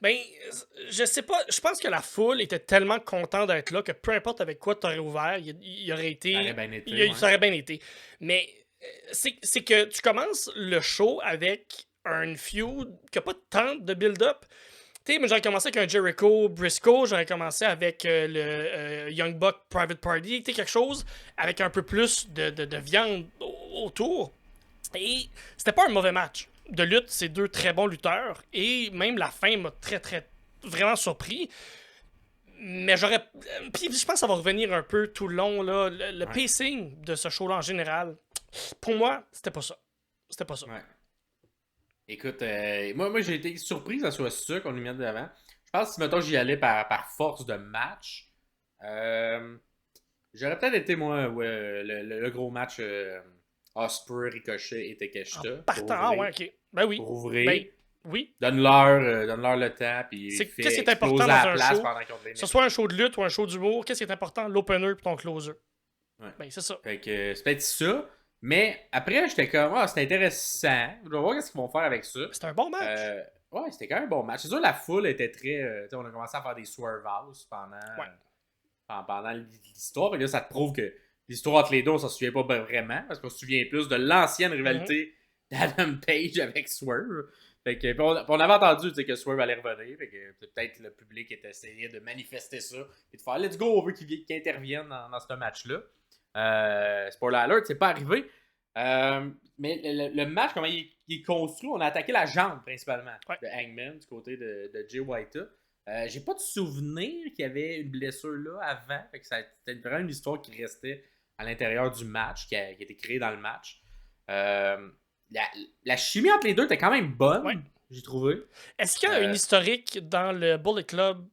[SPEAKER 2] Je sais pas. Je pense que la foule était tellement contente d'être là que peu importe avec quoi t'aurais ouvert, il aurait été. Ça aurait bien été. Mais c'est que tu commences le show avec un feud qui n'a pas tant de build-up. Tu sais, moi j'aurais commencé avec un Jericho Briscoe, j'aurais commencé avec le Young Buck Private Party, tu sais, quelque chose avec un peu plus de viande autour. Et c'était pas un mauvais match de lutte, c'est deux très bons lutteurs. Et même la fin m'a vraiment surpris. Mais puis je pense que ça va revenir un peu tout le long, là. Le pacing de ce show-là en général, pour moi, c'était pas ça. Ouais.
[SPEAKER 1] Écoute, moi j'ai été surpris que ça soit ça qu'on lui mette de l'avant. Je pense que si, mettons, j'y allais par force de match, J'aurais peut-être été, moi, le gros match Osprey, Ricochet et Takeshita.
[SPEAKER 2] En partant, ouais, ok. Ben oui.
[SPEAKER 1] Pour ouvrir.
[SPEAKER 2] Ben, oui.
[SPEAKER 1] Donne-leur le temps, puis
[SPEAKER 2] Qu'est-ce qui est important dans un show? Que ce
[SPEAKER 1] que
[SPEAKER 2] soit un show de lutte ou un show d'humour, qu'est-ce qui est important? L'opener puis ton closer.
[SPEAKER 1] Ouais.
[SPEAKER 2] Ben, c'est ça.
[SPEAKER 1] Fait que c'est peut-être ça. Mais après, j'étais comme, c'est intéressant. Je vais voir ce qu'ils vont faire avec ça.
[SPEAKER 2] C'était un bon match.
[SPEAKER 1] Ouais, c'était quand même un bon match. C'est sûr, la foule était très. On a commencé à faire des swerve house pendant l'histoire. Et là, ça te prouve que l'histoire entre les deux, on s'en souvient pas vraiment. Parce qu'on se souvient plus de l'ancienne rivalité d'Adam Page avec Swerve. Fait que, on avait entendu que Swerve allait revenir. Fait que peut-être le public était essayé de manifester ça. Et de faire let's go, on veut qu'il intervienne dans ce match-là. Spoiler alert, c'est pas arrivé. Mais le match, comment il est construit, on a attaqué la jambe principalement de Hangman du côté de Jay White. J'ai pas de souvenir qu'il y avait une blessure là avant. Fait que c'était vraiment une histoire qui restait à l'intérieur du match, qui a été créée dans le match. La chimie entre les deux était quand même bonne, j'ai trouvé.
[SPEAKER 2] Est-ce qu'il y a une historique dans le Bullet Club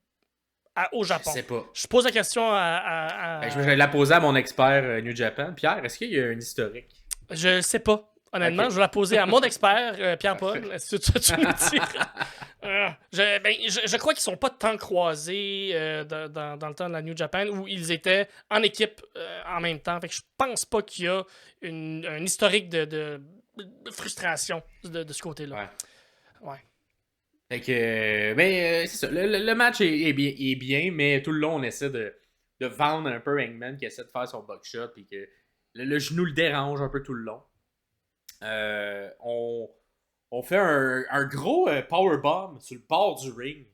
[SPEAKER 2] au Japon?
[SPEAKER 1] Je sais pas.
[SPEAKER 2] Je pose la question à...
[SPEAKER 1] Je vais la poser à mon expert New Japan. Pierre, est-ce qu'il y a un historique?
[SPEAKER 2] Je sais pas. Honnêtement, je vais la poser à mon expert, Pierre-Paul. Est-ce que tu me diras? Je crois qu'ils sont pas tant croisés dans le temps de la New Japan où ils étaient en équipe en même temps. Fait que je pense pas qu'il y a un historique de frustration de ce côté-là. Ouais.
[SPEAKER 1] Fait que, c'est ça. Le match est bien, mais tout le long, on essaie de vendre un peu Hangman qui essaie de faire son buckshot puis que le genou le dérange un peu tout le long. On fait un gros powerbomb sur le bord du ring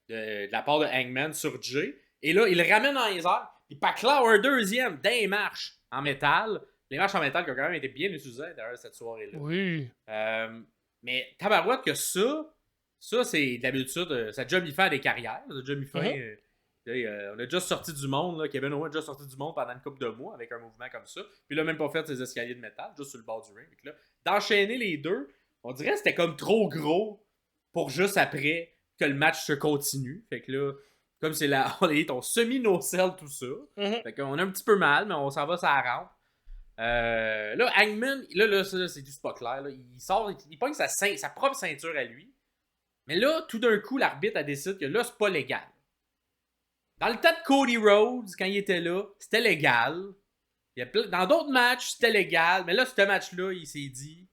[SPEAKER 1] de la part de Hangman sur Jay. Et là, il le ramène dans les airs. Il paclave un deuxième des marches en métal. Les marches en métal qui ont quand même été bien utilisées derrière cette soirée-là.
[SPEAKER 2] Oui.
[SPEAKER 1] Mais tabarouette que ça c'est d'habitude, ça a déjà mis fin à des carrières. Ça a déjà mis fin... on a déjà sorti du monde, là, Kevin Owens a déjà sorti du monde pendant une couple de mois avec un mouvement comme ça. Puis il a même pas fait ses escaliers de métal, juste sur le bord du ring. Là, d'enchaîner les deux, on dirait que c'était comme trop gros pour juste après que le match se continue. Fait que là, comme c'est la All Elite, on semi-no-sell tout ça. Fait qu'on a un petit peu mal, mais on s'en va, ça rampe. Là, Hangman, là c'est juste pas clair. Là. Il sort, il pogne sa propre ceinture à lui. Mais là, tout d'un coup, l'arbitre a décidé que là, c'est pas légal. Dans le temps de Cody Rhodes, quand il était là, c'était légal. Dans d'autres matchs, c'était légal. Mais là, ce match-là, il s'est dit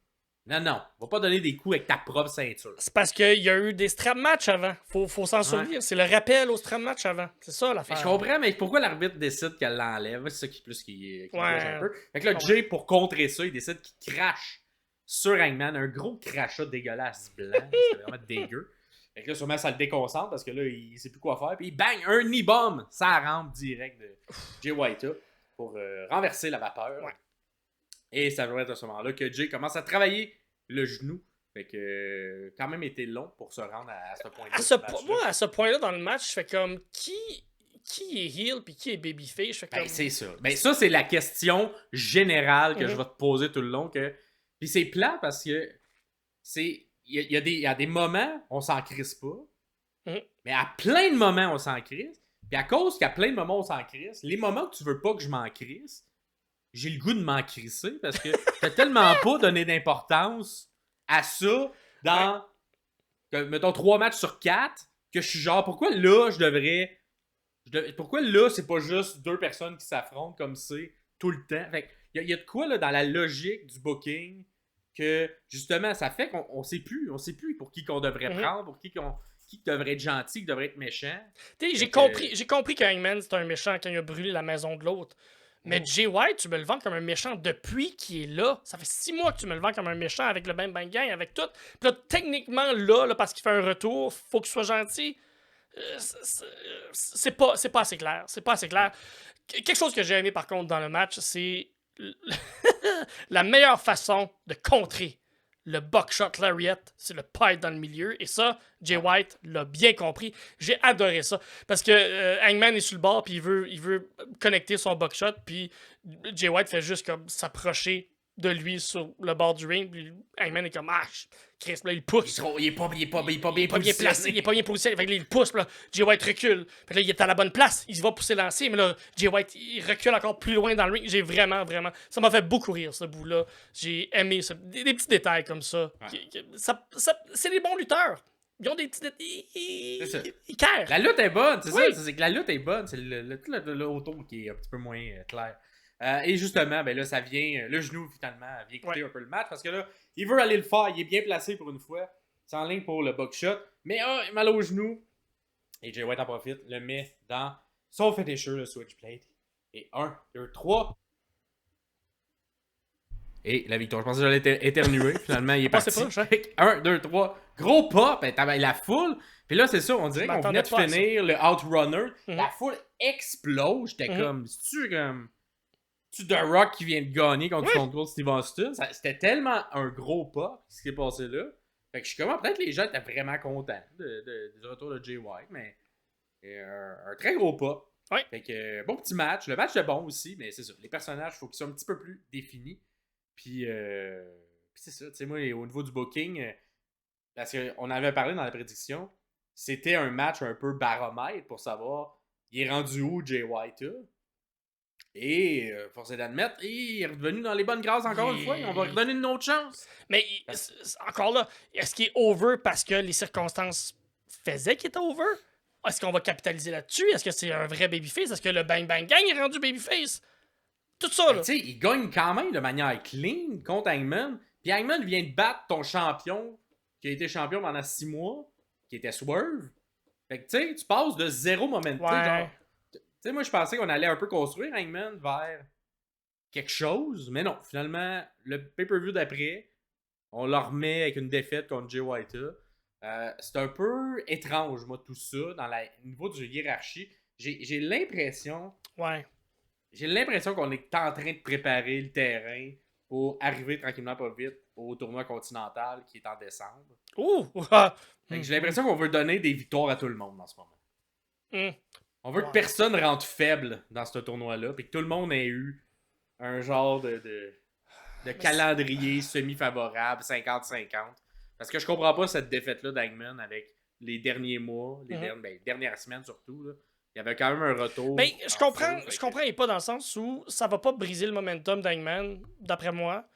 [SPEAKER 1] non, on va pas donner des coups avec ta propre ceinture.
[SPEAKER 2] C'est parce qu'il y a eu des strap matchs avant. Faut s'en souvenir. C'est le rappel au strap match avant. C'est ça l'affaire.
[SPEAKER 1] Je comprends, mais pourquoi l'arbitre décide qu'elle l'enlève? C'est ça qui bouge un peu. Fait que là, Jay, pour contrer ça, il décide qu'il crache sur Hangman. Un gros crachat dégueulasse blanc. C'est vraiment dégueu. Fait que là, sûrement, ça le déconcentre parce que là, il sait plus quoi faire. Puis il bang un knee bomb. Ça rampe direct de Jay White pour renverser la vapeur.
[SPEAKER 2] Ouais.
[SPEAKER 1] Et ça va être à ce moment-là que Jay commence à travailler le genou. Fait que quand même été long pour se rendre à ce point-là.
[SPEAKER 2] Moi, à ce point-là dans le match, je fais comme qui est heel puis qui est babyface. Je fais comme...
[SPEAKER 1] c'est ça. Ça, c'est la question générale que je vais te poser tout le long. Puis c'est plat parce que il y a des moments, on s'en crisse pas. Mais à plein de moments, on s'en crisse. Puis à cause qu'à plein de moments, on s'en crisse, les moments que tu veux pas que je m'en crisse, j'ai le goût de m'en crisser parce que t'as tellement pas donné d'importance à ça dans, mettons, 3 matchs sur 4 que je suis genre, pourquoi là, pourquoi là, c'est pas juste 2 personnes qui s'affrontent comme c'est tout le temps? Fait il y a de quoi là, dans la logique du booking que, justement, ça fait qu'on sait plus pour qui qu'on devrait prendre, pour qui devrait être gentil, qui devrait être méchant.
[SPEAKER 2] J'ai compris que Hangman, c'est un méchant quand il a brûlé la maison de l'autre. Mais Jay White, tu me le vends comme un méchant depuis qu'il est là. Ça fait 6 mois que tu me le vends comme un méchant avec le Bang Bang Gang, avec tout. Puis là, techniquement, là, parce qu'il fait un retour, faut qu'il soit gentil. C'est pas assez clair. C'est pas assez clair. Quelque chose que j'ai aimé, par contre, dans le match, c'est la meilleure façon de contrer le buckshot lariat, c'est le pipe dans le milieu. Et ça, Jay White l'a bien compris. J'ai adoré ça. Parce que Hangman est sur le bord, puis il veut connecter son buckshot, puis Jay White fait juste comme s'approcher de lui sur le bord du ring. Puis Hangman est comme, Chris, là, il pousse.
[SPEAKER 1] Il est pas bien
[SPEAKER 2] placé. Il est pas bien positionné. Fait que là, il pousse. Puis là, Jay White recule. Fait que là, il est à la bonne place. Il va pousser l'ancien. Mais là, Jay White, il recule encore plus loin dans le ring. J'ai vraiment. Ça m'a fait beaucoup rire, ce bout-là. J'ai aimé ça. Des petits détails comme ça. C'est des bons lutteurs. Ils ont des petits détails. Ils carrent.
[SPEAKER 1] La lutte est bonne, c'est ça. C'est que la lutte est bonne. C'est le autour qui est un petit peu moins clair. Et justement, ben là, ça vient. Le genou, finalement, vient quitter un peu le match. Parce que là, il veut aller le faire. Il est bien placé pour une fois. C'est en ligne pour le buckshot. Mais mal au genou. Et Jay White en profite. Le met dans son finisher, le Switchblade. Et 1, 2, 3. Et la victoire. Je pensais que j'allais éternuer. Finalement, il est parti. 1, 2, 3. Gros pop. La foule. Puis là, c'est ça. On dirait qu'on venait de finir le Outrunner. La foule explose. J'étais comme... C'est-tu comme... Tu The Rock qui vient de gagner contre Steve Austin? C'était tellement un gros pop ce qui s'est passé là. Fait que je suis comme... Peut-être que les gens étaient vraiment contents du retour de Jay White. Mais... un très gros pop.
[SPEAKER 2] Ouais.
[SPEAKER 1] Fait que... Bon petit match. Le match est bon aussi. Mais c'est ça. Les personnages, il faut qu'ils soient un petit peu plus définis. Puis c'est ça, tu sais, moi, au niveau du booking, parce qu'on avait parlé dans la prédiction, c'était un match un peu baromètre pour savoir, il est rendu où Jay White, là? Et, force est d'admettre, il est revenu dans les bonnes grâces encore une fois, on va lui redonner une autre chance.
[SPEAKER 2] Mais, encore là, est-ce qu'il est over parce que les circonstances faisaient qu'il était over? Est-ce qu'on va capitaliser là-dessus? Est-ce que c'est un vrai babyface? Est-ce que le Bang Bang Gang est rendu babyface? Tout ça, là.
[SPEAKER 1] Tu sais, il gagne quand même de manière clean contre Hangman. Puis Hangman vient de battre ton champion, qui a été champion pendant 6 mois, qui était Swerve. Fait que tu sais, tu passes de zéro momentum. Genre, tu sais, moi, je pensais qu'on allait un peu construire Hangman vers quelque chose. Mais non, finalement, le pay-per-view d'après, on le remet avec une défaite contre Jay White. C'est un peu étrange, moi, tout ça, dans le niveau de hiérarchie. J'ai l'impression... J'ai l'impression qu'on est en train de préparer le terrain pour arriver tranquillement pas vite au tournoi continental qui est en décembre. J'ai l'impression qu'on veut donner des victoires à tout le monde en ce moment. On veut que personne rentre faible dans ce tournoi-là, puis que tout le monde ait eu un genre de calendrier semi-favorable, 50-50. Parce que je comprends pas cette défaite-là d'Hangman avec les derniers mois, les dernières semaines surtout, là. Il y avait quand même un retour.
[SPEAKER 2] Ben, je comprends et pas dans le sens où ça va pas briser le momentum d'Hangman, d'après moi.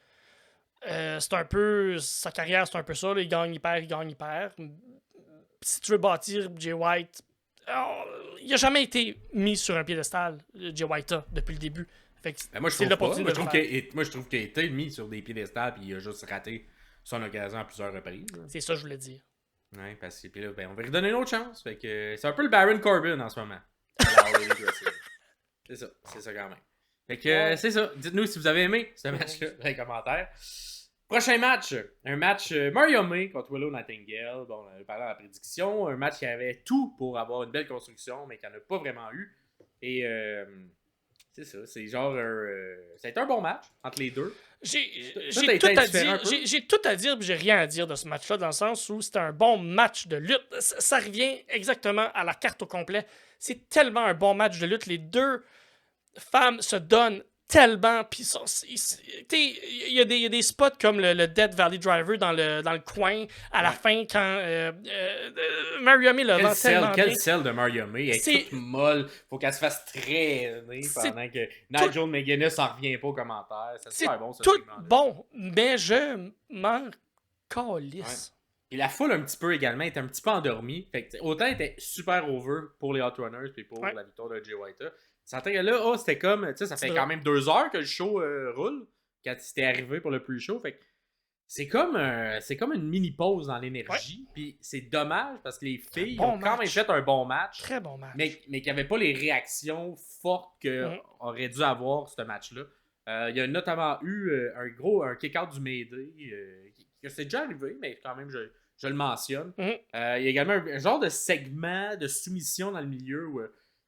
[SPEAKER 2] C'est un peu... Sa carrière, c'est un peu ça. Là, il gagne, il perd. Si tu veux bâtir Jay White... il a jamais été mis sur un piédestal, Jay White, depuis le début. Fait que
[SPEAKER 1] moi, je trouve pas. Moi, je trouve qu'il a été mis sur des piédestals puis il a juste raté son occasion à plusieurs reprises. Là.
[SPEAKER 2] C'est ça que je voulais dire.
[SPEAKER 1] Ouais, parce que là, on va lui redonner une autre chance. Fait que c'est un peu le Baron Corbin en ce moment. C'est ça quand même. Fait que c'est ça. Dites-nous si vous avez aimé ce match-là dans les commentaires. Prochain match, un match Mario May contre Willow Nightingale. Bon, on avait parlé dans la prédiction. Un match qui avait tout pour avoir une belle construction, mais qui n'en a pas vraiment eu. Et c'est ça, c'est genre ça a été un bon match entre les deux.
[SPEAKER 2] J'ai tout à dire, mais j'ai rien à dire de ce match-là, dans le sens où c'était un bon match de lutte. Ça revient exactement à la carte au complet. C'est tellement un bon match de lutte. Les deux femmes se donnent tellement. Puis il y a des spots comme le Dead Valley Driver dans le coin à la fin quand Mario May le vend tellement bien.
[SPEAKER 1] Quelle selle de Mario May. Elle est toute molle. Faut qu'elle se fasse traîner pendant que Nigel McGuinness n'en revient pas aux commentaires. C'est super bon, ce
[SPEAKER 2] tout bon, mais je m'en calisse.
[SPEAKER 1] Et la foule un petit peu également était un petit peu endormie. Fait que, autant elle était super over pour les Outrunners puis pour la victoire de Jay White. Ça que là, c'était comme, tu sais, ça fait quand même 2 heures que le show roule quand c'était arrivé pour le pre-show. Fait que c'est comme une mini-pause dans l'énergie. Puis c'est dommage parce que les filles ont quand même fait un bon match.
[SPEAKER 2] Très bon match.
[SPEAKER 1] Mais qu'il n'y avait pas les réactions fortes qu'aurait dû avoir ce match-là. Il y a notamment eu un kick-out du Mayday que c'est déjà arrivé, mais quand même, je le mentionne. Il y a également un genre de segment de soumission dans le milieu où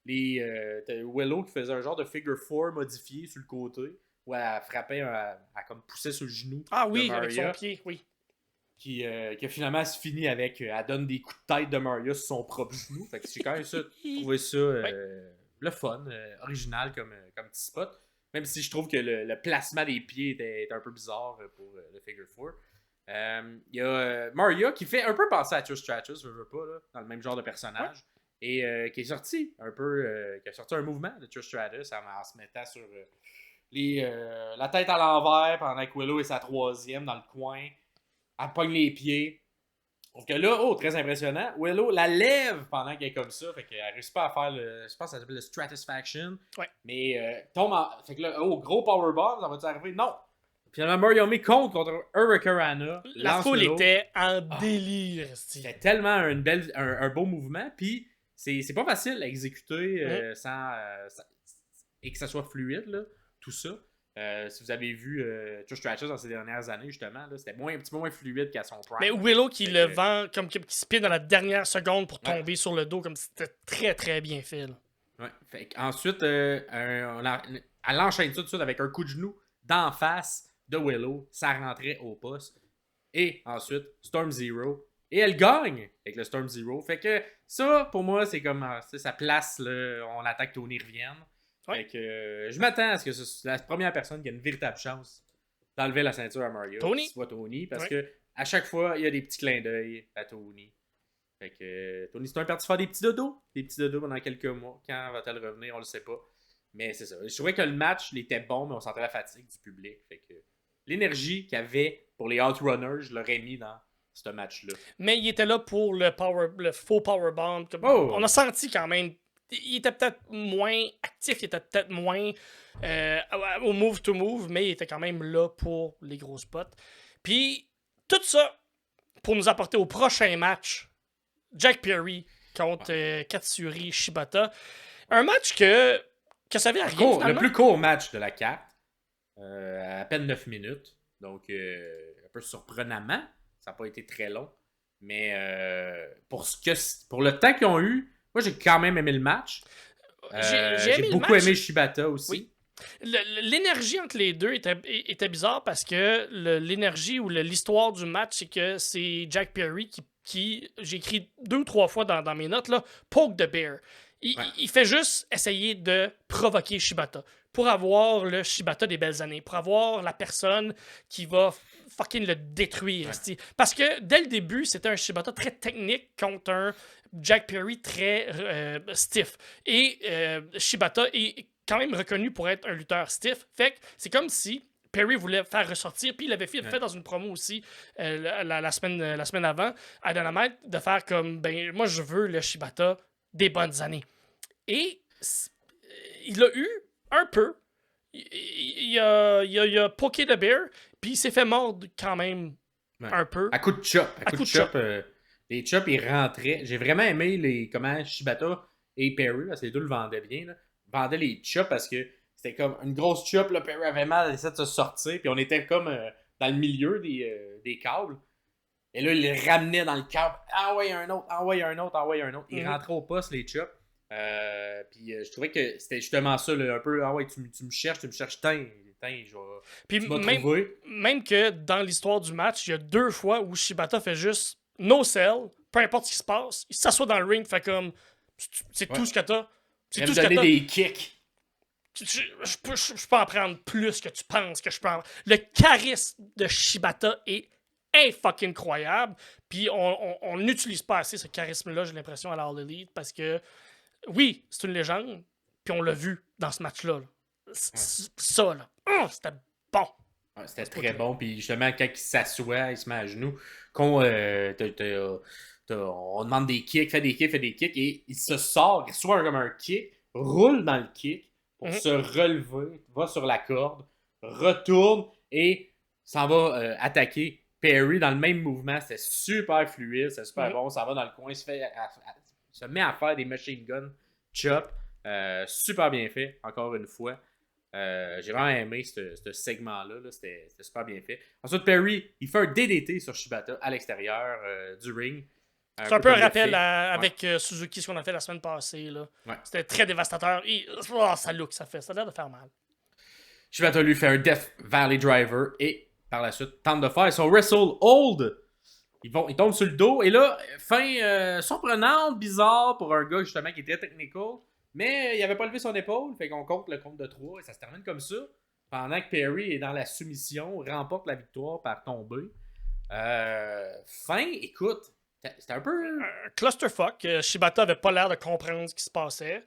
[SPEAKER 1] Willow qui faisait un genre de figure 4 modifié sur le côté où elle frappait, elle comme poussait sur le genou.
[SPEAKER 2] Ah oui, avec son pied, oui.
[SPEAKER 1] Qui a finalement se fini avec elle donne des coups de tête de Maria sur son propre genou. Fait que j'ai quand même trouvé ça le fun, original comme petit spot. Même si je trouve que le placement des pieds était un peu bizarre pour le Figure 4. Il y a Maria qui fait un peu penser à Trish Stratus, je veux pas, là, dans le même genre de personnage. Et qui est sorti un peu, qui a sorti un mouvement de Trish Stratus en se mettant sur la tête à l'envers pendant que Willow est sa troisième dans le coin. Elle pogne les pieds. Donc là, très impressionnant. Willow la lève pendant qu'elle est comme ça. Fait qu'elle réussit pas à faire je pense que ça s'appelle le Stratisfaction.
[SPEAKER 2] Ouais.
[SPEAKER 1] Mais tombe en. Fait que là, gros powerbomb, ça va-tu arriver? Non! Finalement, Mariami contre Hurricanrana.
[SPEAKER 2] La foule était en délire.
[SPEAKER 1] C'était tellement un beau mouvement. Puis c'est pas facile à exécuter et que ça soit fluide, là, tout ça. Si vous avez vu Trish Stratus dans ces dernières années, justement, là, c'était un petit peu moins fluide qu'à son prime.
[SPEAKER 2] Mais Willow qui le vend, comme qui spin dans la dernière seconde pour tomber sur le dos, comme c'était très très bien fait. Là.
[SPEAKER 1] Ouais. Fait ensuite, elle enchaîne tout de suite avec un coup de genou d'en face de Willow. Ça rentrait au poste. Et ensuite, Storm Zero. Et elle gagne avec le Storm Zero. Fait que ça, pour moi, c'est comme sa place. Là, on attaque Tony revienne.
[SPEAKER 2] Ouais.
[SPEAKER 1] Fait que je m'attends à ce que c'est la première personne qui a une véritable chance d'enlever la ceinture à Mario.
[SPEAKER 2] Tony.
[SPEAKER 1] Soit Tony. Parce que à chaque fois, il y a des petits clins d'œil à Tony. Fait que Tony Storm est parti faire des petits dodos. Des petits dodos pendant quelques mois. Quand va-t-elle revenir, on le sait pas. Mais c'est ça. Je trouvais que le match il était bon, mais on sentait la fatigue du public. Fait que l'énergie qu'il y avait pour les Outrunners, je l'aurais mis dans ce match-là.
[SPEAKER 2] Mais il était là pour le faux powerbomb. On a senti quand même. Il était peut-être moins actif, il était peut-être moins au move-to-move, mais il était quand même là pour les gros spots. Puis, tout ça pour nous apporter au prochain match. Jack Perry contre Katsuri Shibata. Un match que ça avait rien,
[SPEAKER 1] le plus court match de la carte. À peine 9 minutes. Donc, un peu surprenamment. Ça n'a pas été très long. Mais pour le temps qu'ils ont eu, moi, j'ai quand même aimé le match. J'ai beaucoup aimé Shibata aussi.
[SPEAKER 2] Oui. L'énergie entre les deux était bizarre parce que l'énergie ou l'histoire du match, c'est que c'est Jack Perry qui j'ai écrit 2 ou 3 fois dans mes notes, là, poke the bear. Il fait juste essayer de provoquer Shibata pour avoir le Shibata des belles années, pour avoir la personne qui va fucking le détruire. Ouais. Parce que dès le début, c'était un Shibata très technique contre un Jack Perry très stiff. Et Shibata est quand même reconnu pour être un lutteur stiff. Fait que c'est comme si Perry voulait faire ressortir, puis il l'avait fait dans une promo aussi la semaine avant à Dynamite, de faire comme, ben moi je veux le Shibata des bonnes années. Et il a eu un peu. Il a poké the bear, puis il s'est fait mordre quand même un peu.
[SPEAKER 1] À coup de chop. Les chops, ils rentraient. J'ai vraiment aimé comment Shibata et Perry, parce que les deux le vendaient bien, là, vendaient les chops parce que c'était comme une grosse chop. Là, Perry avait mal, il essayait de se sortir, puis on était comme dans le milieu des câbles. Et là, il les ramenait dans le câble. Ah ouais, un autre. Il rentrait au poste, les chops. Puis je trouvais que c'était justement ça, là, un peu. Ah ouais, tu me cherches, je vais.
[SPEAKER 2] Puis même que dans l'histoire du match, il y a 2 fois où Shibata fait juste no sell, peu importe ce qui se passe, il s'assoit dans le ring, fait comme c'est tout ce que t'as.
[SPEAKER 1] C'est tout ce que t'as. Des kicks.
[SPEAKER 2] Je peux en prendre plus que tu penses que je peux en... Le charisme de Shibata est fucking incroyable. Puis on n'utilise pas assez ce charisme-là, j'ai l'impression, à la All Elite, parce que oui, c'est une légende, puis on l'a vu dans ce match-là. Ça, là, c'était bon.
[SPEAKER 1] Ouais, c'était très bon, puis justement, quand il s'assoit, il se met à genoux, on demande des kicks, fait des kicks, et il se sort, il soit comme un kick, roule dans le kick, pour se relever, va sur la corde, retourne, et s'en va attaquer Perry dans le même mouvement. C'était super fluide, c'est super bon, ça va dans le coin, il se met à faire des machine gun chop, super bien fait, encore une fois. J'ai vraiment aimé ce segment-là. Là. C'était super bien fait. Ensuite, Perry, il fait un DDT sur Shibata à l'extérieur du ring.
[SPEAKER 2] C'est un peu un rappel avec Suzuki, ce qu'on a fait la semaine passée. Là. Ouais. C'était très dévastateur. Et ça look, ça a l'air de faire mal.
[SPEAKER 1] Shibata lui fait un Death Valley Driver et par la suite tente de faire son Wrestle Hold. Il tombe sur le dos et là, fin surprenante, bizarre pour un gars justement qui est très technical. Mais il avait pas levé son épaule, fait qu'on compte le compte de 3 et ça se termine comme ça. Pendant que Perry est dans la soumission, remporte la victoire par tomber. Écoute, c'était un peu...
[SPEAKER 2] Un clusterfuck. Shibata avait pas l'air de comprendre ce qui se passait.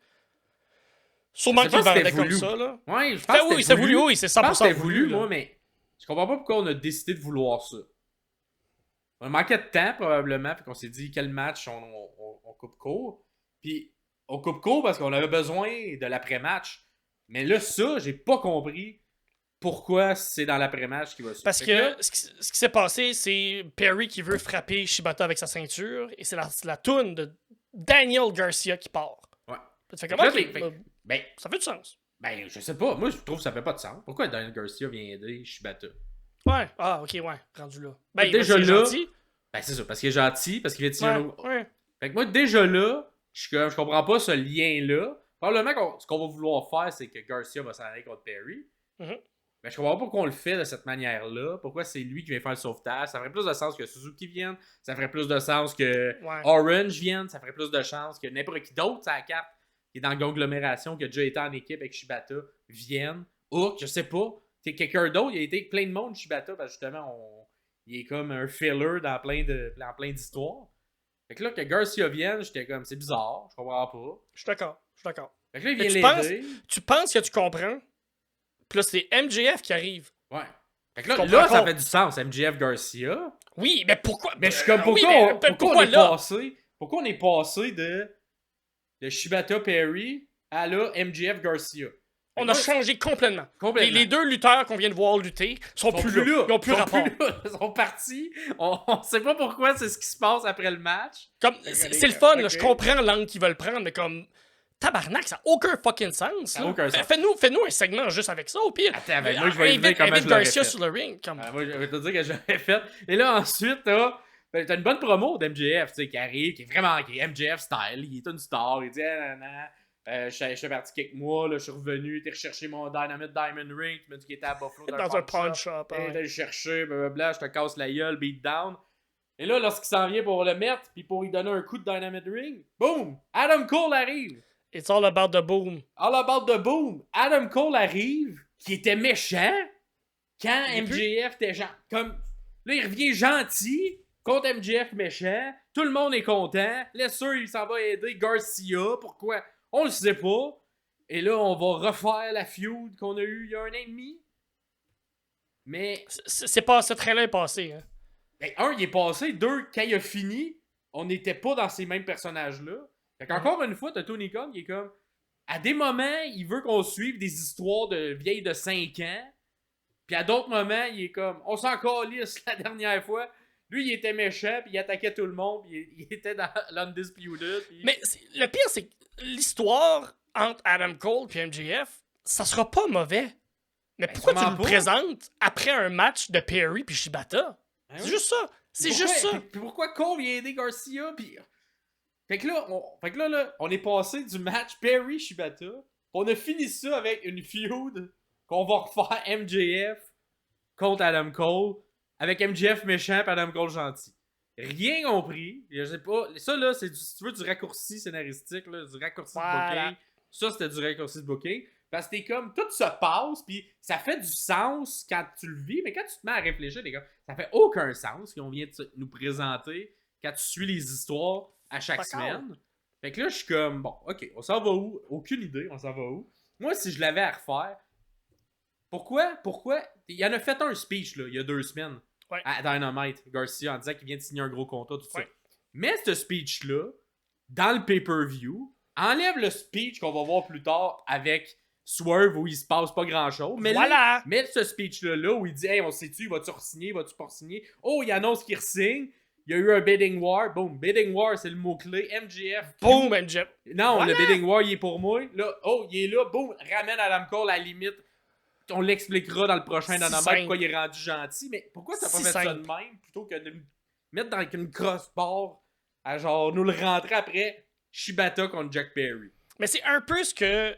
[SPEAKER 2] Sûrement qu'il vendait comme ça, là.
[SPEAKER 1] Ouais, je pense que
[SPEAKER 2] oui, c'est voulu, oui, c'est 100%
[SPEAKER 1] je pense que c'était
[SPEAKER 2] voulu,
[SPEAKER 1] moi, mais je comprends pas pourquoi on a décidé de vouloir ça. On manquait de temps, probablement, puis qu'on s'est dit quel match on coupe court. Puis on coupe court parce qu'on avait besoin de l'après-match. Mais là, ça, j'ai pas compris pourquoi c'est dans l'après-match qu'il va se
[SPEAKER 2] Parce que ce qui s'est passé, c'est Perry qui veut frapper Shibata avec sa ceinture, et c'est la toune de Daniel Garcia qui part.
[SPEAKER 1] Ouais.
[SPEAKER 2] Tu fais comment?
[SPEAKER 1] Ben,
[SPEAKER 2] ça fait du sens.
[SPEAKER 1] Ben, je sais pas. Moi, je trouve que ça fait pas de sens. Pourquoi Daniel Garcia vient aider Shibata?
[SPEAKER 2] Ouais. Ah, ok, ouais. Rendu là. Ben,
[SPEAKER 1] déjà là.
[SPEAKER 2] Gentil.
[SPEAKER 1] Ben, c'est ça. Parce qu'il est gentil. Parce qu'il vient tirer
[SPEAKER 2] ouais.
[SPEAKER 1] Fait que moi, déjà là, je comprends pas ce lien-là. Probablement, ce qu'on va vouloir faire, c'est que Garcia va s'en aller contre Perry. Mais je comprends pas pourquoi on le fait de cette manière-là. Pourquoi c'est lui qui vient faire le sauvetage. Ça ferait plus de sens que Suzuki vienne. Ça ferait plus de sens que Orange vienne. Ça ferait plus de chance que n'importe qui d'autre sur la carte qui est dans l'agglomération, qui a déjà été en équipe avec Shibata, vienne. Hook, je sais pas. C'est quelqu'un d'autre. Il a été avec plein de monde, Shibata, parce que justement, il est comme un filler dans plein d'histoires. Fait que là, que Garcia vienne, j'étais comme, c'est bizarre, je comprends pas.
[SPEAKER 2] Je suis d'accord.
[SPEAKER 1] Fait que là, il vient l'aider.
[SPEAKER 2] Tu penses que tu comprends? Puis là, c'est MJF qui arrive.
[SPEAKER 1] Ouais. Fait que là ça fait du sens, MJF Garcia.
[SPEAKER 2] Oui, mais pourquoi?
[SPEAKER 1] Mais je suis comme, pourquoi on est passé de Shibata Perry à là MJF Garcia?
[SPEAKER 2] On a changé complètement. Les deux lutteurs qu'on vient de voir lutter sont plus là. Ils ont plus rapport.
[SPEAKER 1] Ils sont partis. On sait pas pourquoi c'est ce qui se passe après le match.
[SPEAKER 2] C'est le fun, là, je comprends l'angle qu'ils veulent prendre, mais comme... Tabarnak, ça n'a aucun fucking sens. Fais-nous un segment juste avec ça, au pire.
[SPEAKER 1] Attends, moi, je vais dire comment je l'aurais
[SPEAKER 2] Garcia
[SPEAKER 1] fait.
[SPEAKER 2] Sur le ring.
[SPEAKER 1] Moi, je vais te dire que j'aurais fait. Et là, ensuite, t'as une bonne promo d'MJF, tu sais, qui arrive, qui est MJF style. Il est une star. Il dit, je suis parti quelques mois, là, je suis revenu, t'es recherché mon Dynamite Diamond Ring, tu m'as dit qu'il était à Buffalo
[SPEAKER 2] dans un pawn shop.
[SPEAKER 1] T'es le chercher, blablabla, je te casse la gueule, beat down. Et là, lorsqu'il s'en vient pour le mettre, puis pour lui donner un coup de Dynamite Ring, boom! Adam Cole arrive!
[SPEAKER 2] It's all about the boom.
[SPEAKER 1] All about the boom! Adam Cole arrive, qui était méchant, quand MJF était comme... Là, il revient gentil, contre MJF méchant, tout le monde est content, Lesser, il s'en va aider Garcia, pourquoi? On le sait pas. Et là, on va refaire la feud qu'on a eue il y a 1 an et demi. Mais...
[SPEAKER 2] C'est pas... Ce train-là est passé, hein.
[SPEAKER 1] Ben, il est passé. 2, quand il a fini, on n'était pas dans ces mêmes personnages-là. Fait qu'encore une fois, t'as Tony Khan qui est comme... À des moments, il veut qu'on suive des histoires de vieilles de 5 ans. Puis à d'autres moments, il est comme... On s'en calisse la dernière fois. Lui, il était méchant, puis il attaquait tout le monde, puis il était dans l'Undisputed. Puis...
[SPEAKER 2] Mais le pire, c'est que l'histoire entre Adam Cole et MJF, ça sera pas mauvais. Mais pourquoi tu le présentes après un match de Perry puis Shibata? C'est juste ça. C'est juste ça.
[SPEAKER 1] Puis pourquoi Cole vient aider Garcia? Puis... Fait que là, on est passé du match Perry-Shibata. On a fini ça avec une feud qu'on va refaire MJF contre Adam Cole. Avec MJF méchant et Adam Cole gentil. Rien compris. Je sais pas. Ça, là, c'est si tu veux, du raccourci scénaristique, là, du raccourci de booking. Ça, c'était du raccourci de booking. Parce que t'es comme, tout se passe, puis ça fait du sens quand tu le vis, mais quand tu te mets à réfléchir, t'es comme, ça fait aucun sens qu'on vient de nous présenter quand tu suis les histoires à chaque semaine. Fait que là, je suis comme, bon, ok, on s'en va où? Aucune idée, on s'en va où? Moi, si je l'avais à refaire, pourquoi? Il en a fait un speech, là, il y a 2 semaines.
[SPEAKER 2] Ouais.
[SPEAKER 1] À Dynamite, Garcia, en disant qu'il vient de signer un gros contrat, tout ça. Mais ce speech-là, dans le pay-per-view, enlève le speech qu'on va voir plus tard avec Swerve où il se passe pas grand-chose. Mais là, mets ce speech-là où il dit « Hey, on sait-tu, vas-tu re-signer, vas-tu pas re-signer? » Oh, il annonce qu'il re-signe. Il y a eu un bidding war. Boom, bidding war, c'est le mot-clé. MJF.
[SPEAKER 2] Boom, MJF.
[SPEAKER 1] Non, le bidding war, il est pour moi. Là, oh, il est là. Boom, ramène Adam Cole à la limite. On l'expliquera dans le prochain Dynamite pourquoi il est rendu gentil. Mais pourquoi t'as pas fait ça de même plutôt que de le mettre dans une crossbar à genre nous le rentrer après Shibata contre Jack Perry?
[SPEAKER 2] Mais c'est un peu ce que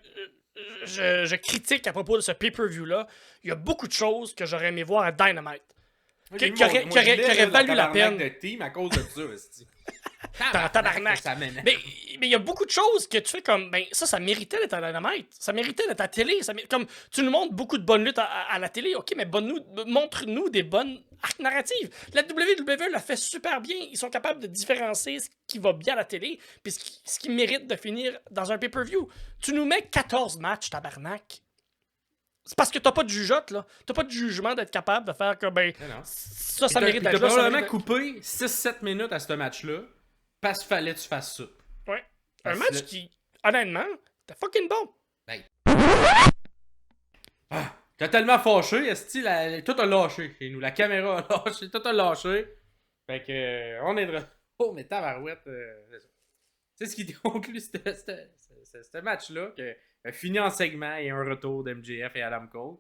[SPEAKER 2] je critique à propos de ce pay-per-view-là. Il y a beaucoup de choses que j'aurais aimé voir à Dynamite. Qui aurait valu la peine.
[SPEAKER 1] De team à cause de ça,
[SPEAKER 2] Tabarnak.
[SPEAKER 1] Ça m'énerve.
[SPEAKER 2] Mais il y a beaucoup de choses que tu fais comme, ben ça méritait d'être à Dynamite. Ça méritait d'être à la télé. Comme, tu nous montres beaucoup de bonnes luttes à la télé, ok, mais montre-nous des bonnes arcs narratives. La WWE l'a fait super bien. Ils sont capables de différencier ce qui va bien à la télé puis ce qui mérite de finir dans un pay-per-view. Tu nous mets 14 matchs, tabarnak. C'est parce que t'as pas de jugeote, là. T'as pas de jugement d'être capable de faire que, ben, ça mérite d'être
[SPEAKER 1] là. T'as
[SPEAKER 2] là.
[SPEAKER 1] probablement coupé 6-7 minutes à ce match-là parce qu'il fallait que tu fasses ça.
[SPEAKER 2] Ouais. Un match qui, honnêtement, était fucking bon.
[SPEAKER 1] Ben. T'as tellement fâché, esti, tout a lâché chez nous. La caméra a lâché, tout a lâché. Fait que, on est de... Oh, mais tabarouette, c'est ce qui conclut ce match-là, que fini en segment et un retour d'MJF et Adam Cole.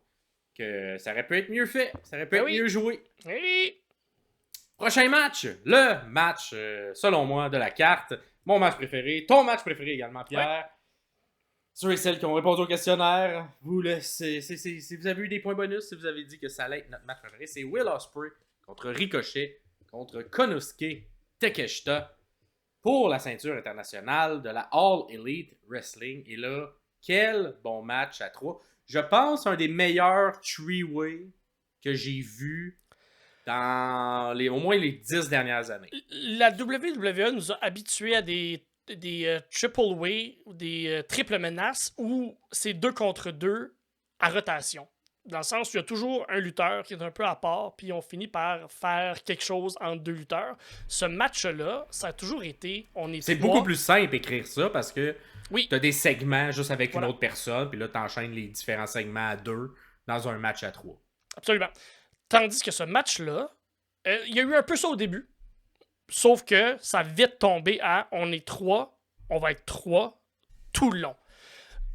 [SPEAKER 1] Que ça aurait pu être mieux fait, ça aurait pu être mieux joué.
[SPEAKER 2] Oui.
[SPEAKER 1] Prochain match, le match, selon moi, de la carte. Mon match préféré, ton match préféré également, Pierre.
[SPEAKER 2] Ouais.
[SPEAKER 1] Ceux et celles qui ont répondu au questionnaire, si vous avez eu des points bonus, si vous avez dit que ça allait être notre match préféré, c'est Will Ospreay contre Ricochet, contre Konosuke Takeshita pour la ceinture internationale de la All Elite Wrestling. Et là, quel bon match à 3. Je pense un des meilleurs three-way que j'ai vu dans au moins les 10 dernières années.
[SPEAKER 2] La WWE nous a habitués à des triple way ou des triple menaces où c'est 2 contre 2 à rotation. Dans le sens où il y a toujours un lutteur qui est un peu à part, puis on finit par faire quelque chose entre 2 lutteurs. Ce match-là, ça a toujours été...
[SPEAKER 1] C'est beaucoup plus simple écrire ça parce que
[SPEAKER 2] oui.
[SPEAKER 1] t'as des segments juste avec une autre personne, puis là t'enchaînes les différents segments à 2 dans un match à 3.
[SPEAKER 2] Absolument. Tandis que ce match-là, il y a eu un peu ça au début, sauf que ça a vite tombé à on est 3, on va être 3 tout le long.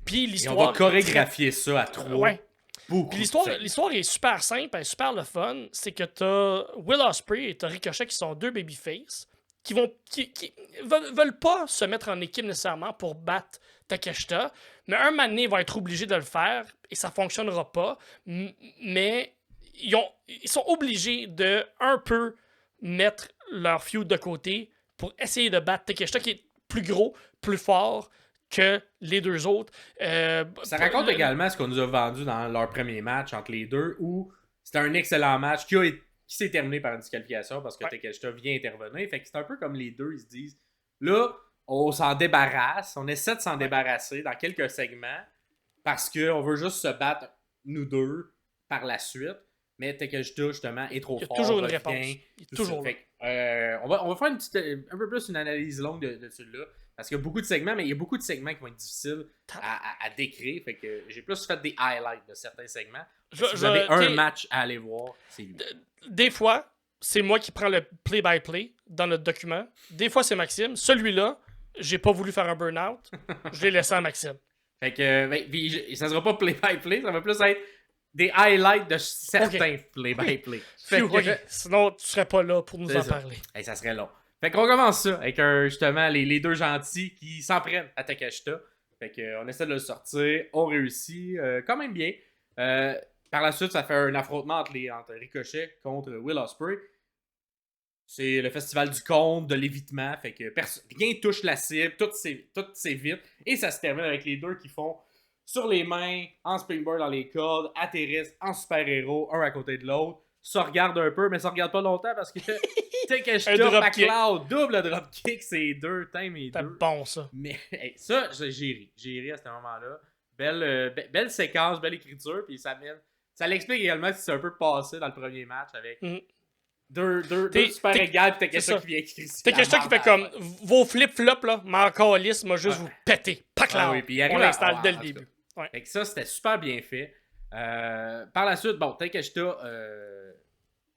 [SPEAKER 2] Puis l'histoire...
[SPEAKER 1] Et on va chorégraphier ça à 3.
[SPEAKER 2] Ouais.
[SPEAKER 1] Beaucoup.
[SPEAKER 2] Puis l'histoire est super simple, elle est super le fun. C'est que t'as Will Ospreay et t'as Ricochet qui sont 2 babyface qui veulent pas se mettre en équipe nécessairement pour battre Takeshita, mais un moment donné, ils vont être obligés de le faire et ça fonctionnera pas. Mais ils sont obligés de un peu mettre leur feud de côté pour essayer de battre Takeshita qui est plus gros, plus fort que les 2 autres.
[SPEAKER 1] Ça raconte également ce qu'on nous a vendu dans leur premier match entre les deux, où c'était un excellent match qui s'est terminé par une disqualification parce que Takeshita vient intervenir. Fait que c'est un peu comme les deux, ils se disent, là, on s'en débarrasse, on essaie de s'en débarrasser dans quelques segments parce qu'on veut juste se battre, nous deux, par la suite. Mais Takeshita, justement, est trop fort.
[SPEAKER 2] Il y a toujours une réponse. Il est toujours là.
[SPEAKER 1] On va faire un peu plus une analyse longue de celui-là. Parce qu'il y a beaucoup de segments, mais il y a beaucoup de segments qui vont être difficiles à décrire. Fait que j'ai plus fait des highlights de certains segments. Si vous avez un match à aller voir, c'est lui.
[SPEAKER 2] Des fois, c'est moi qui prends le play-by-play dans notre document. Des fois, c'est Maxime. Celui-là, j'ai pas voulu faire un burn-out. Je l'ai laissé à Maxime.
[SPEAKER 1] Fait que ça sera pas play-by-play, ça va plus être des highlights de certains play-by-play.
[SPEAKER 2] Sinon, tu serais pas là pour nous en parler.
[SPEAKER 1] Hey, ça serait long. Fait qu'on commence ça avec justement les 2 gentils qui s'en prennent à Takeshita. Fait qu'on essaie de le sortir, on réussit quand même bien. Par la suite, ça fait un affrontement entre Ricochet contre Will Ospreay. C'est le festival du compte, de l'évitement. Fait que rien touche la cible, tout c'est vite. Et ça se termine avec les deux qui font sur les mains, en springboard dans les cordes, atterrissent en super-héros, un à côté de l'autre. Ça regarde un peu, mais ça regarde pas longtemps parce que Takeshita, McLeod, double dropkick, c'est 2, et 2.
[SPEAKER 2] C'est bon, ça.
[SPEAKER 1] Mais ça, j'ai ri. J'ai ri à ce moment-là. Belle séquence, belle écriture, puis ça l'explique également que c'est un peu passé dans le premier match avec deux super égales, puis Takeshita qui vient écrire.
[SPEAKER 2] Takeshita qui fait comme vos flip-flops, là, mais encore lisse, m'a juste vous péter. Pas clair. On l'installe dès le début.
[SPEAKER 1] Fait que ça, c'était super bien fait. Par la suite, Takeshita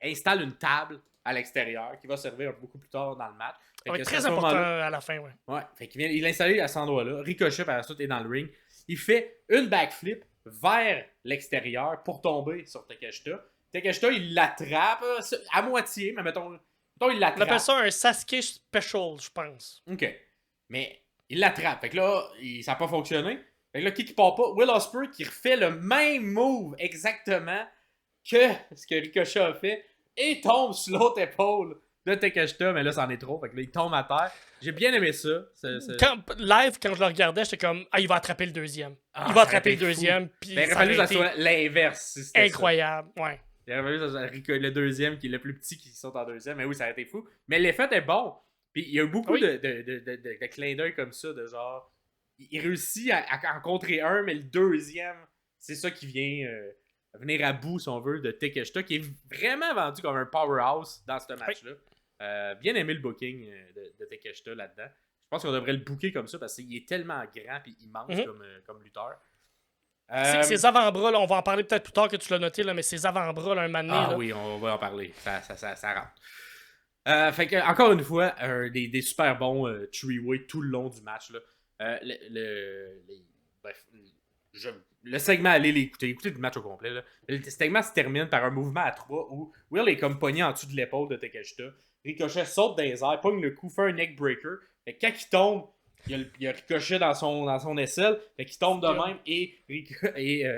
[SPEAKER 1] installe une table à l'extérieur qui va servir beaucoup plus tard dans le match.
[SPEAKER 2] Très important à la fin,
[SPEAKER 1] ouais. Fait qu'il l'installe à cet endroit-là. Ricochet, par la suite, est dans le ring. Il fait une backflip vers l'extérieur pour tomber sur Takeshita. Takeshita, il l'attrape à moitié, mais mettons il l'attrape.
[SPEAKER 2] On appelle ça un Sasuke Special, je pense.
[SPEAKER 1] OK. Mais il l'attrape. Fait que là, ça n'a pas fonctionné. Fait que là, qui part pas? Will Ospreay qui refait le même move exactement que ce que Ricochet a fait et tombe sur l'autre épaule de Takeshita, mais là, c'en est trop. Fait que là, il tombe à terre. J'ai bien aimé ça.
[SPEAKER 2] Live, quand je le regardais, j'étais comme, il va attraper le deuxième. Il va
[SPEAKER 1] ça
[SPEAKER 2] attraper
[SPEAKER 1] aurait
[SPEAKER 2] le
[SPEAKER 1] été
[SPEAKER 2] deuxième. Puis
[SPEAKER 1] Ben, il aurait
[SPEAKER 2] ça
[SPEAKER 1] fallu que
[SPEAKER 2] aurait
[SPEAKER 1] ça
[SPEAKER 2] été
[SPEAKER 1] soit l'inverse. Si c'était
[SPEAKER 2] incroyable. Ouais.
[SPEAKER 1] Il aurait fallu que ça soit le deuxième qui est le plus petit qui saute en deuxième. Mais oui, ça aurait été fou. Mais l'effet est bon. Puis il y a eu beaucoup de clins d'œil comme ça, de genre. Il réussit à en contrer un, mais le deuxième, c'est ça qui vient venir à bout, si on veut, de Takeshita, qui est vraiment vendu comme un powerhouse dans ce match-là. Bien aimé le booking de Takeshita là-dedans. Je pense qu'on devrait le booker comme ça parce qu'il est tellement grand et immense comme lutteur.
[SPEAKER 2] Ses avant-bras, là, on va en parler peut-être plus tard que tu l'as noté, là, mais ses avant-bras, là, un moment donné,
[SPEAKER 1] Ah
[SPEAKER 2] là.
[SPEAKER 1] oui, on va en parler. Ça rentre. Fait que, encore une fois, des super bons three-way tout le long du match. Là. Bref, le segment, allez l'écouter. Écoutez le match au complet. Là. Le segment se termine par un mouvement à 3 où Will est comme pogné en dessous de l'épaule de Takeshita. Ricochet saute dans les airs, pogne le coup, fait un neckbreaker. Fait que quand il tombe, il y a Ricochet dans son aisselle. Fait qu'il tombe de même et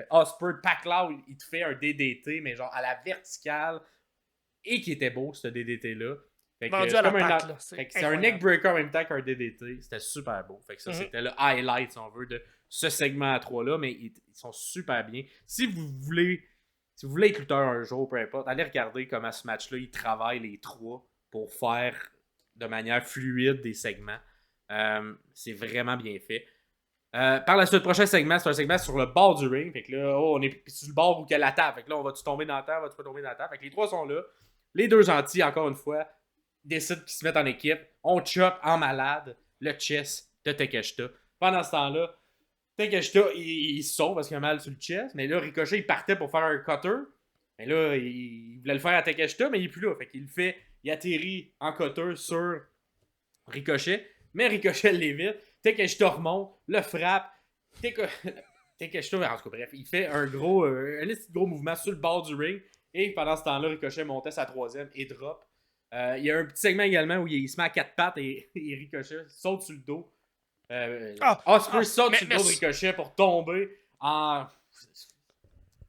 [SPEAKER 1] Osprey, Paclao, il te fait un DDT, mais genre à la verticale. Et qui était beau, ce DDT-là.
[SPEAKER 2] Vendu à la patte, là.
[SPEAKER 1] C'est un neckbreaker en même temps qu'un DDT. C'était super beau. Fait que ça, c'était le highlight, si on veut, de ce segment à 3-là. Mais ils sont super bien. Si vous voulez être lutteur un jour, peu importe, allez regarder comment ce match-là, ils travaillent les trois pour faire de manière fluide des segments. C'est vraiment bien fait. Par la suite, le prochain segment, c'est un segment sur le bord du ring. Fait que là, on est sur le bord où il y a la table. Fait que là, on va-tu tomber dans la table, va-tu pas tomber dans la table? Fait que les trois sont là. Les deux gentils, encore une fois, décident qu'ils se mettent en équipe. On chop en malade le chest de Takeshita. Pendant ce temps-là, Takeshita, il se sauve parce qu'il a mal sur le chest. Mais là, Ricochet, il partait pour faire un cutter. Mais là, il voulait le faire à Takeshita, mais il est plus là. Fait qu'il le fait, il atterrit en cutter sur Ricochet. Mais Ricochet l'évite. Takeshita remonte, le frappe. Takeshita, en tout cas, bref, il fait un gros mouvement sur le bord du ring. Et pendant ce temps-là, Ricochet montait sa troisième et drop. Il y a un petit segment également où il se met à quatre pattes et Ricochet saute sur le dos. Osprey saute sur le dos de Ricochet pour tomber en...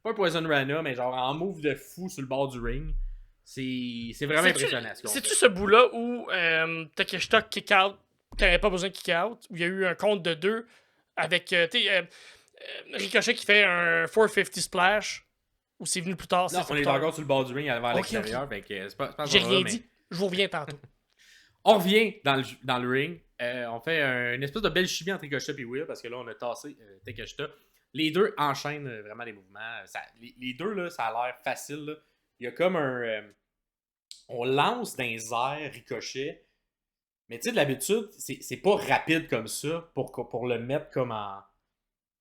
[SPEAKER 1] Pas un Poison Rana, mais genre en move de fou sur le bord du ring. C'est vraiment impressionnant.
[SPEAKER 2] C'est-tu ce bout-là où Takeshita kick out, qui n'avait pas besoin de kick out, où il y a eu un compte de 2 avec Ricochet qui fait un 450 splash, ou c'est venu plus tard?
[SPEAKER 1] Non, on est encore sur le bord du ring avant l'extérieur.
[SPEAKER 2] Okay. J'ai rien dit. Je vous reviens tantôt.
[SPEAKER 1] On revient dans le ring. On fait une espèce de belle chimie entre Ricochet et Will parce que là, on a tassé Takeshita. Les deux enchaînent vraiment les mouvements. Les deux, là, ça a l'air facile. Là. Il y a comme un... on lance dans les airs Ricochet. Mais tu sais, de l'habitude, c'est pas rapide comme ça pour le mettre comme en...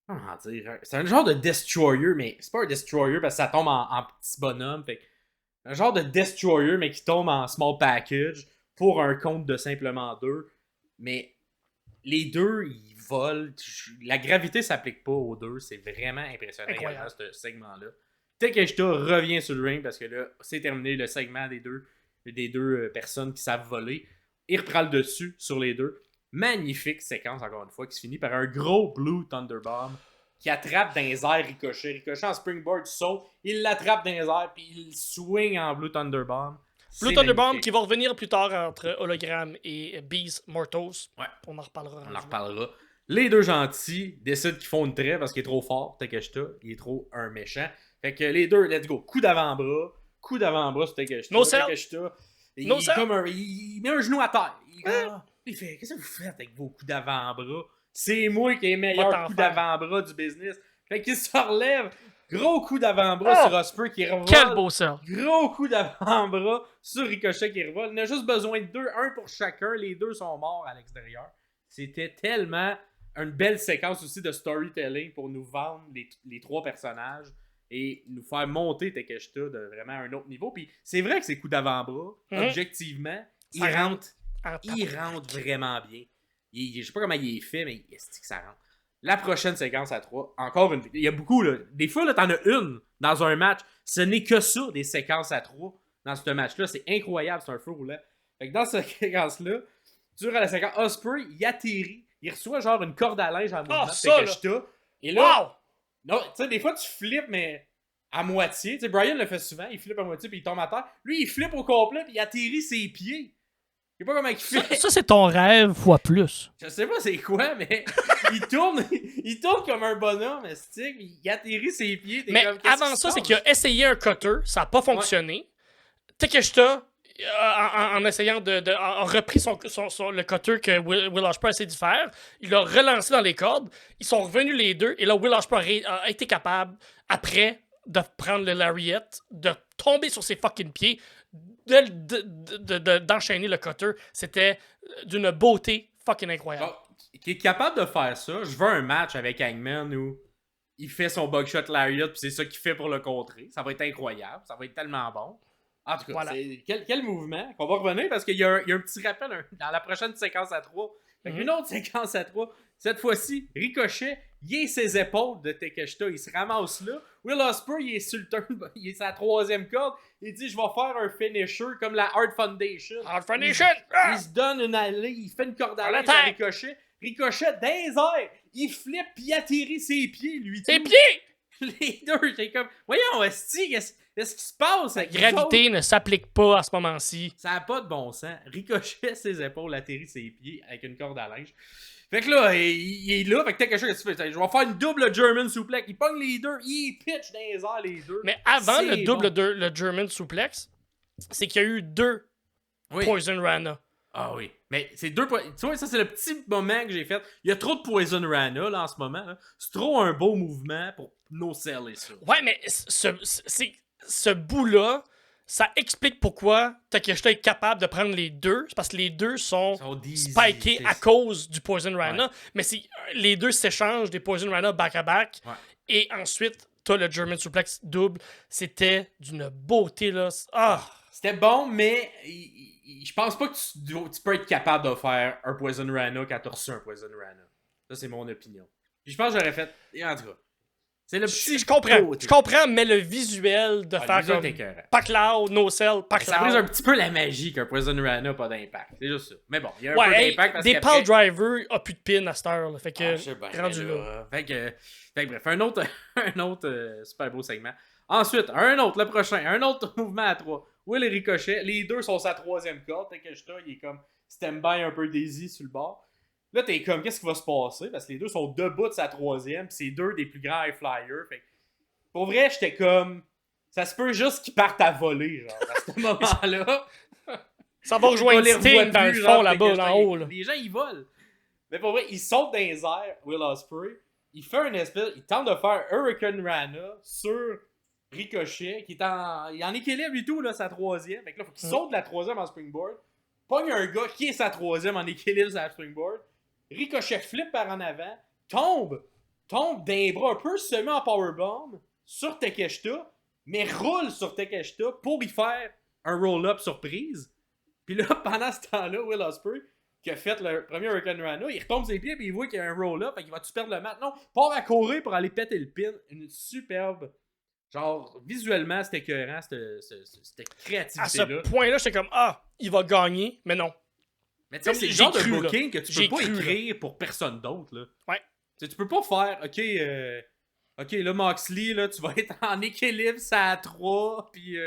[SPEAKER 1] Comment dire? C'est un genre de destroyer, mais c'est pas un destroyer parce que ça tombe en petit bonhomme. Fait un genre de destroyer, mais qui tombe en small package pour un compte de simplement 2. Mais les deux, ils volent. La gravité s'applique pas aux deux. C'est vraiment impressionnant également, ce segment-là. Takeshita revient sur le ring parce que là, c'est terminé le segment des deux personnes qui savent voler. Il reprend le dessus sur les deux. Magnifique séquence, encore une fois, qui se finit par un gros Blue Thunderbomb qui attrape dans les airs Ricochet. Ricochet en springboard saute, il l'attrape dans les airs, puis il swing en Blue Thunderbomb.
[SPEAKER 2] Blue Thunderbomb qui va revenir plus tard entre Hologram et Beast Mortos.
[SPEAKER 1] Ouais.
[SPEAKER 2] On en reparlera.
[SPEAKER 1] On en reparlera. Les deux gentils décident qu'ils font une trêve parce qu'il est trop fort, Takeshita. Il est trop un méchant. Fait que les deux, let's go. Coup d'avant-bras sur Takeshita.
[SPEAKER 2] No sell.
[SPEAKER 1] Takeshita, il met un genou à terre. Il fait, qu'est-ce que vous faites avec vos coups d'avant-bras? C'est moi qui ai le meilleur coup d'avant-bras du business. Fait qu'il se relève. Gros coup d'avant-bras sur Osprey qui revole.
[SPEAKER 2] Quel beau sell.
[SPEAKER 1] Gros coup d'avant-bras sur Ricochet qui revole. Il a juste besoin de deux, un pour chacun. Les deux sont morts à l'extérieur. C'était tellement une belle séquence aussi de storytelling pour nous vendre les trois personnages et nous faire monter Takeshita de vraiment un autre niveau. Puis c'est vrai que ces coups d'avant-bras, objectivement, ils rentrent vraiment bien. Je sais pas comment il est fait, mais est-ce que ça rentre. La prochaine séquence à 3, encore une... Il y a beaucoup, là. Des fois, là, t'en as une dans un match. Ce n'est que ça, des séquences à 3 dans ce match-là. C'est incroyable, c'est un feu roulant. Fait que dans cette séquence-là, durant la séquence, Osprey, il atterrit. Il reçoit genre une corde à linge en mouvement de Takeshita. Et là...
[SPEAKER 2] Wow!
[SPEAKER 1] Non, tu sais, des fois, tu flippes, mais... à moitié. Tu sais, Brian le fait souvent, il flippe à moitié puis il tombe à terre. Lui, il flippe au complet puis il atterrit ses pieds. Je sais pas comment il fait.
[SPEAKER 2] Ça, c'est ton rêve fois plus.
[SPEAKER 1] Je sais pas c'est quoi, mais il tourne comme un bonhomme, stick, il atterrit ses pieds.
[SPEAKER 2] Mais
[SPEAKER 1] comme,
[SPEAKER 2] avant ça, c'est qu'il a essayé un cutter, ça n'a pas fonctionné. Takeshita, en essayant a repris le cutter que Will Ospreay a essayé de faire, il l'a relancé dans les cordes, ils sont revenus les deux, et là, Will Ospreay a été capable, après, de prendre le lariat, de tomber sur ses fucking pieds, d'enchaîner le cutter. C'était d'une beauté fucking incroyable.
[SPEAKER 1] Bon, qui est capable de faire ça, je veux un match avec Hangman où il fait son bugshot lariat puis c'est ça qu'il fait pour le contrer. Ça va être incroyable, ça va être tellement bon. En tout cas,
[SPEAKER 2] Voilà.
[SPEAKER 1] Quel mouvement qu'on va revenir parce qu'il y a un petit rappel dans la prochaine séquence à 3. Une autre séquence à 3. Cette fois-ci, Ricochet, il est ses épaules de Takeshita. Il se ramasse là. Will Ospreay, il est sur le turn. Il est sa 3e corde. Il dit, je vais faire un finisher comme la Hard Foundation.
[SPEAKER 2] Hard Foundation!
[SPEAKER 1] Il se donne une allée. Il fait une corde à linge à Ricochet. Ricochet, dans les airs, il flippe puis il atterrit ses pieds, lui.
[SPEAKER 2] Ses pieds!
[SPEAKER 1] Les deux, j'ai comme, voyons, Esti, qu'est-ce qui se passe?
[SPEAKER 2] La gravité ne s'applique pas à ce moment-ci.
[SPEAKER 1] Ça n'a pas de bon sens. Ricochet ses épaules, atterrit ses pieds avec une corde à linge. Fait que là, il est là, fait que t'as quelque chose que tu fais. Je vais faire une double German suplex. Il pogne les deux, il pitch dans les airs les deux.
[SPEAKER 2] Mais avant le double
[SPEAKER 1] bon.
[SPEAKER 2] le German suplex, c'est qu'il y a eu 2 Poison Rana.
[SPEAKER 1] Ah oui. Mais c'est 2 points. Tu vois, ça, c'est le petit moment que j'ai fait. Il y a trop de Poison Rana, là, en ce moment. Là. C'est trop un beau mouvement pour no-seller ça.
[SPEAKER 2] Ouais, mais ce bout-là, ça explique pourquoi Takeshita est capable de prendre les deux. C'est parce que les deux sont spikés à cause du Poison Rana. Ouais. Mais les deux s'échangent des Poison Rana back-à-back. Ouais. Et ensuite, t'as le German Suplex double. C'était d'une beauté, là. Ah!
[SPEAKER 1] C'était bon, mais je pense pas que tu peux être capable de faire un Poison Rana quand t'as reçu un Poison Rana. Ça, c'est mon opinion. Puis je pense que j'aurais fait... En tout cas, c'est le petit...
[SPEAKER 2] Je comprends, mais le visuel de faire comme... Paclao, no-sell, Paclao...
[SPEAKER 1] Ça brise un petit peu la magie qu'un Poison Rana n'a pas d'impact. C'est juste ça. Mais bon, il y a un peu d'impact parce
[SPEAKER 2] que... Des pal drivers a plus de pin à cette heure. Là, fait que, rendu là.
[SPEAKER 1] Fait que bref, un autre super beau segment. Ensuite, le prochain, un autre mouvement à 3. Will et Ricochet, les deux sont sa 3e corde. Takeshita, il est comme stand-by un peu Daisy sur le bord. Là, t'es comme, qu'est-ce qui va se passer? Parce que les deux sont debout de sa 3e, pis c'est 2 des plus grands high flyers. Fait pour vrai, j'étais comme, ça se peut juste qu'ils partent à voler, genre, à ce moment-là.
[SPEAKER 2] Ça va rejoindre Sting dans le fond, là-bas, en haut. Là.
[SPEAKER 1] Les gens, ils volent. Mais pour vrai, ils sautent dans les airs, Will Ospreay. Il fait une espèce, il tente de faire Hurricane Rana sur Ricochet, qui est en équilibre et tout, là, sa 3e. Fait que là, faut qu'il saute de la 3e en springboard. Pogne un gars qui est sa 3e en équilibre sur la springboard. Ricochet flippe par en avant, tombe d'un bras un peu semé en powerbomb sur Takeshita, mais roule sur Takeshita pour y faire un roll-up surprise. Puis là, pendant ce temps-là, Will Ospreay, qui a fait le premier Hurricane Rana, il retombe ses pieds et il voit qu'il y a un roll-up et qu'il va-tu perdre le match? Non, part à courir pour aller péter le pin. Une superbe... Genre, visuellement, c'était écœurant, cette créativité-là.
[SPEAKER 2] À ce point-là, j'étais comme, il va gagner, mais non.
[SPEAKER 1] Mais tu sais, c'est le genre de booking que tu peux pas écrire pour personne d'autre, là.
[SPEAKER 2] Ouais.
[SPEAKER 1] Tu peux pas faire, OK, là, Moxley, là, tu vas être en équilibre, ça à 3, puis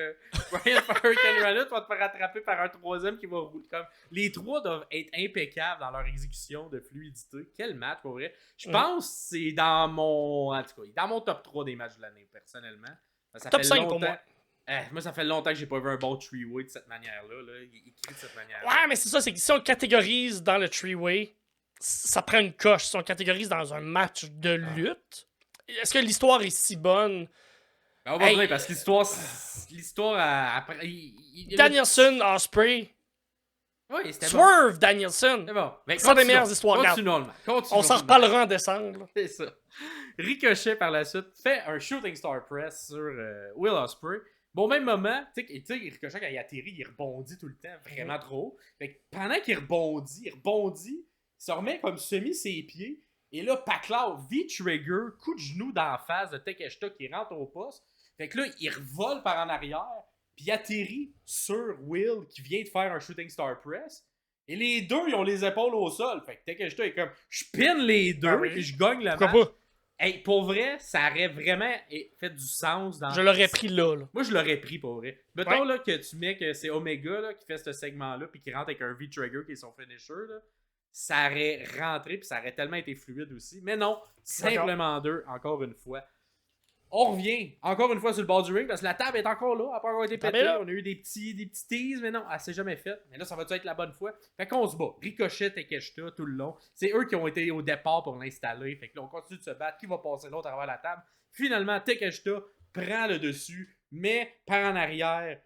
[SPEAKER 1] Brian Hurricane Rana, tu vas te faire rattraper par un 3e qui va rouler. Comme, les 3 doivent être impeccables dans leur exécution de fluidité. Quel match, pour vrai. Je pense que c'est dans mon top 3 des matchs de l'année, personnellement. Ça
[SPEAKER 2] top
[SPEAKER 1] fait
[SPEAKER 2] 5
[SPEAKER 1] longtemps.
[SPEAKER 2] pour moi.
[SPEAKER 1] Moi, ça fait longtemps que j'ai pas vu un bon three-way de cette manière-là. Là. Écrit de cette manière-là.
[SPEAKER 2] Ouais, mais c'est ça, c'est que si on le catégorise dans le three-way, ça prend une coche. Si on le catégorise dans un match de lutte, est-ce que l'histoire est si bonne?
[SPEAKER 1] On va venir parce que l'histoire après.
[SPEAKER 2] Danielson, Ospreay.
[SPEAKER 1] Oui, c'était
[SPEAKER 2] Swerve
[SPEAKER 1] bon.
[SPEAKER 2] Danielson.
[SPEAKER 1] C'est bon.
[SPEAKER 2] C'est des meilleures histoires. On s'en reparlera en décembre.
[SPEAKER 1] C'est ça. Ricochet, par la suite, fait un Shooting Star Press sur Will Ospreay. Bon, au même moment, tu sais, Ricochet, quand il atterrit, il rebondit tout le temps, vraiment trop. Fait que pendant qu'il rebondit, il se remet comme semi ses pieds. Et là, Paclao, V-Trigger, coup de genou d'en face de Takeshita qui rentre au poste. Fait que là, il revole par en arrière. Puis il atterrit sur Will qui vient de faire un Shooting Star Press. Et les deux, ils ont les épaules au sol. Fait que Takeshita est comme, je pine les deux et je gagne la match.
[SPEAKER 2] Pourquoi pas?
[SPEAKER 1] Hey, pour vrai, ça aurait vraiment fait du sens dans...
[SPEAKER 2] Je l'aurais pris là.
[SPEAKER 1] Moi, je l'aurais pris, pour vrai. Mettons là, que tu mets que c'est Omega là, qui fait ce segment-là, puis qui rentre avec un V-Trigger qui est son finisher, là, ça aurait rentré, puis ça aurait tellement été fluide aussi. Mais non, simplement deux, encore une fois. On revient encore une fois sur le bord du ring parce que la table est encore là, elle n'a pas encore été pétée. On a eu des petits teases, mais non, elle s'est jamais faite. Mais là, ça va être la bonne fois. Fait qu'on se bat. Ricochet et Takeshita tout le long. C'est eux qui ont été au départ pour l'installer. Fait que là, on continue de se battre. Qui va passer l'autre à travers la table? Finalement, Takeshita prend le dessus, mais par en arrière,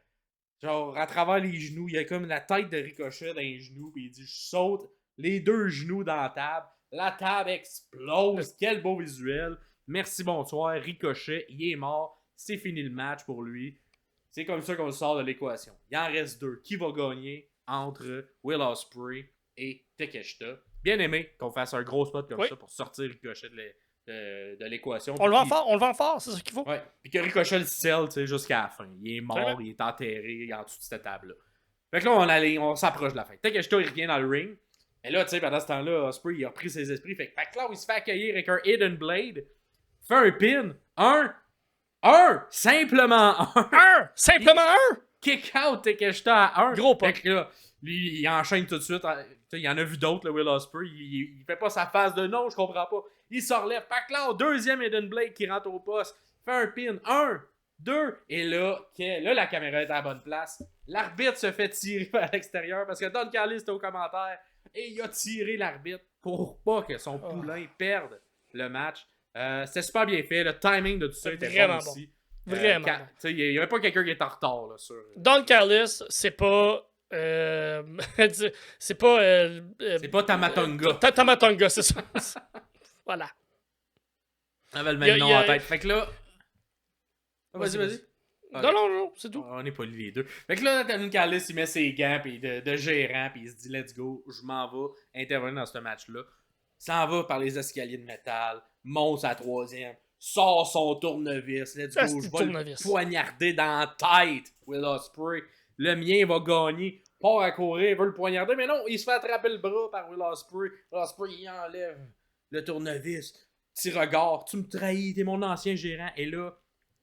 [SPEAKER 1] genre à travers les genoux. Il y a comme la tête de Ricochet dans les genoux. Puis il dit, je saute les deux genoux dans la table. La table explose. Quel beau visuel. Merci, bonsoir. Ricochet, il est mort. C'est fini le match pour lui. C'est comme ça qu'on le sort de l'équation. Il en reste deux. Qui va gagner entre Will Ospreay et Takeshita? Bien aimé qu'on fasse un gros spot comme ça pour sortir Ricochet de l'équation.
[SPEAKER 2] On le vend fort, c'est ce qu'il faut.
[SPEAKER 1] Ouais. Puis que Ricochet le sell jusqu'à la fin. Il est mort, il est enterré en dessous de cette table-là. Fait que là, on s'approche de la fin. Takeshita, il revient dans le ring. Et là, tu sais, pendant ce temps-là, Ospreay, il a repris ses esprits. Fait que là, il se fait accueillir avec un Hidden Blade. Fait un pin. Simplement
[SPEAKER 2] Simplement un!
[SPEAKER 1] Kick out Takeshita à 1.
[SPEAKER 2] Gros pas.
[SPEAKER 1] Fait que là, lui, il enchaîne tout de suite. Il y en a vu d'autres, le Will Ospreay. Il fait pas sa face de non, je comprends pas. Il se relève. Fait que là, deuxième Hidden Blade qui rentre au poste. Fait un pin. 1, 2. Et là, la caméra est à la bonne place. L'arbitre se fait tirer à l'extérieur parce que Don Callis était au commentaire. Et il a tiré l'arbitre pour pas que son poulain perde le match. C'était super bien fait. Le timing de tout ça était vraiment bon aussi.
[SPEAKER 2] Vraiment.
[SPEAKER 1] Il n'y avait pas quelqu'un qui était en retard. Là, sur...
[SPEAKER 2] Don Callis, c'est pas. c'est pas.
[SPEAKER 1] c'est pas Tamatonga.
[SPEAKER 2] Tamatonga, c'est ça. Voilà.
[SPEAKER 1] On avait le même nom en tête. Fait que là. Vas-y.
[SPEAKER 2] Non, c'est tout.
[SPEAKER 1] On est pas les deux. Fait que là, Don Callis, il met ses gants pis de gérant, puis il se dit let's go, je m'en vais intervenir dans ce match-là. S'en va par les escaliers de métal, monte à la troisième, sort son tournevis, let's go, je vais le poignarder dans la tête, Will Ospreay. Le mien va gagner, part à courir, veut le poignarder, mais non, il se fait attraper le bras par Will Ospreay. Will Ospreay, il enlève le tournevis. Petit regard, tu me trahis, t'es mon ancien gérant. Et là,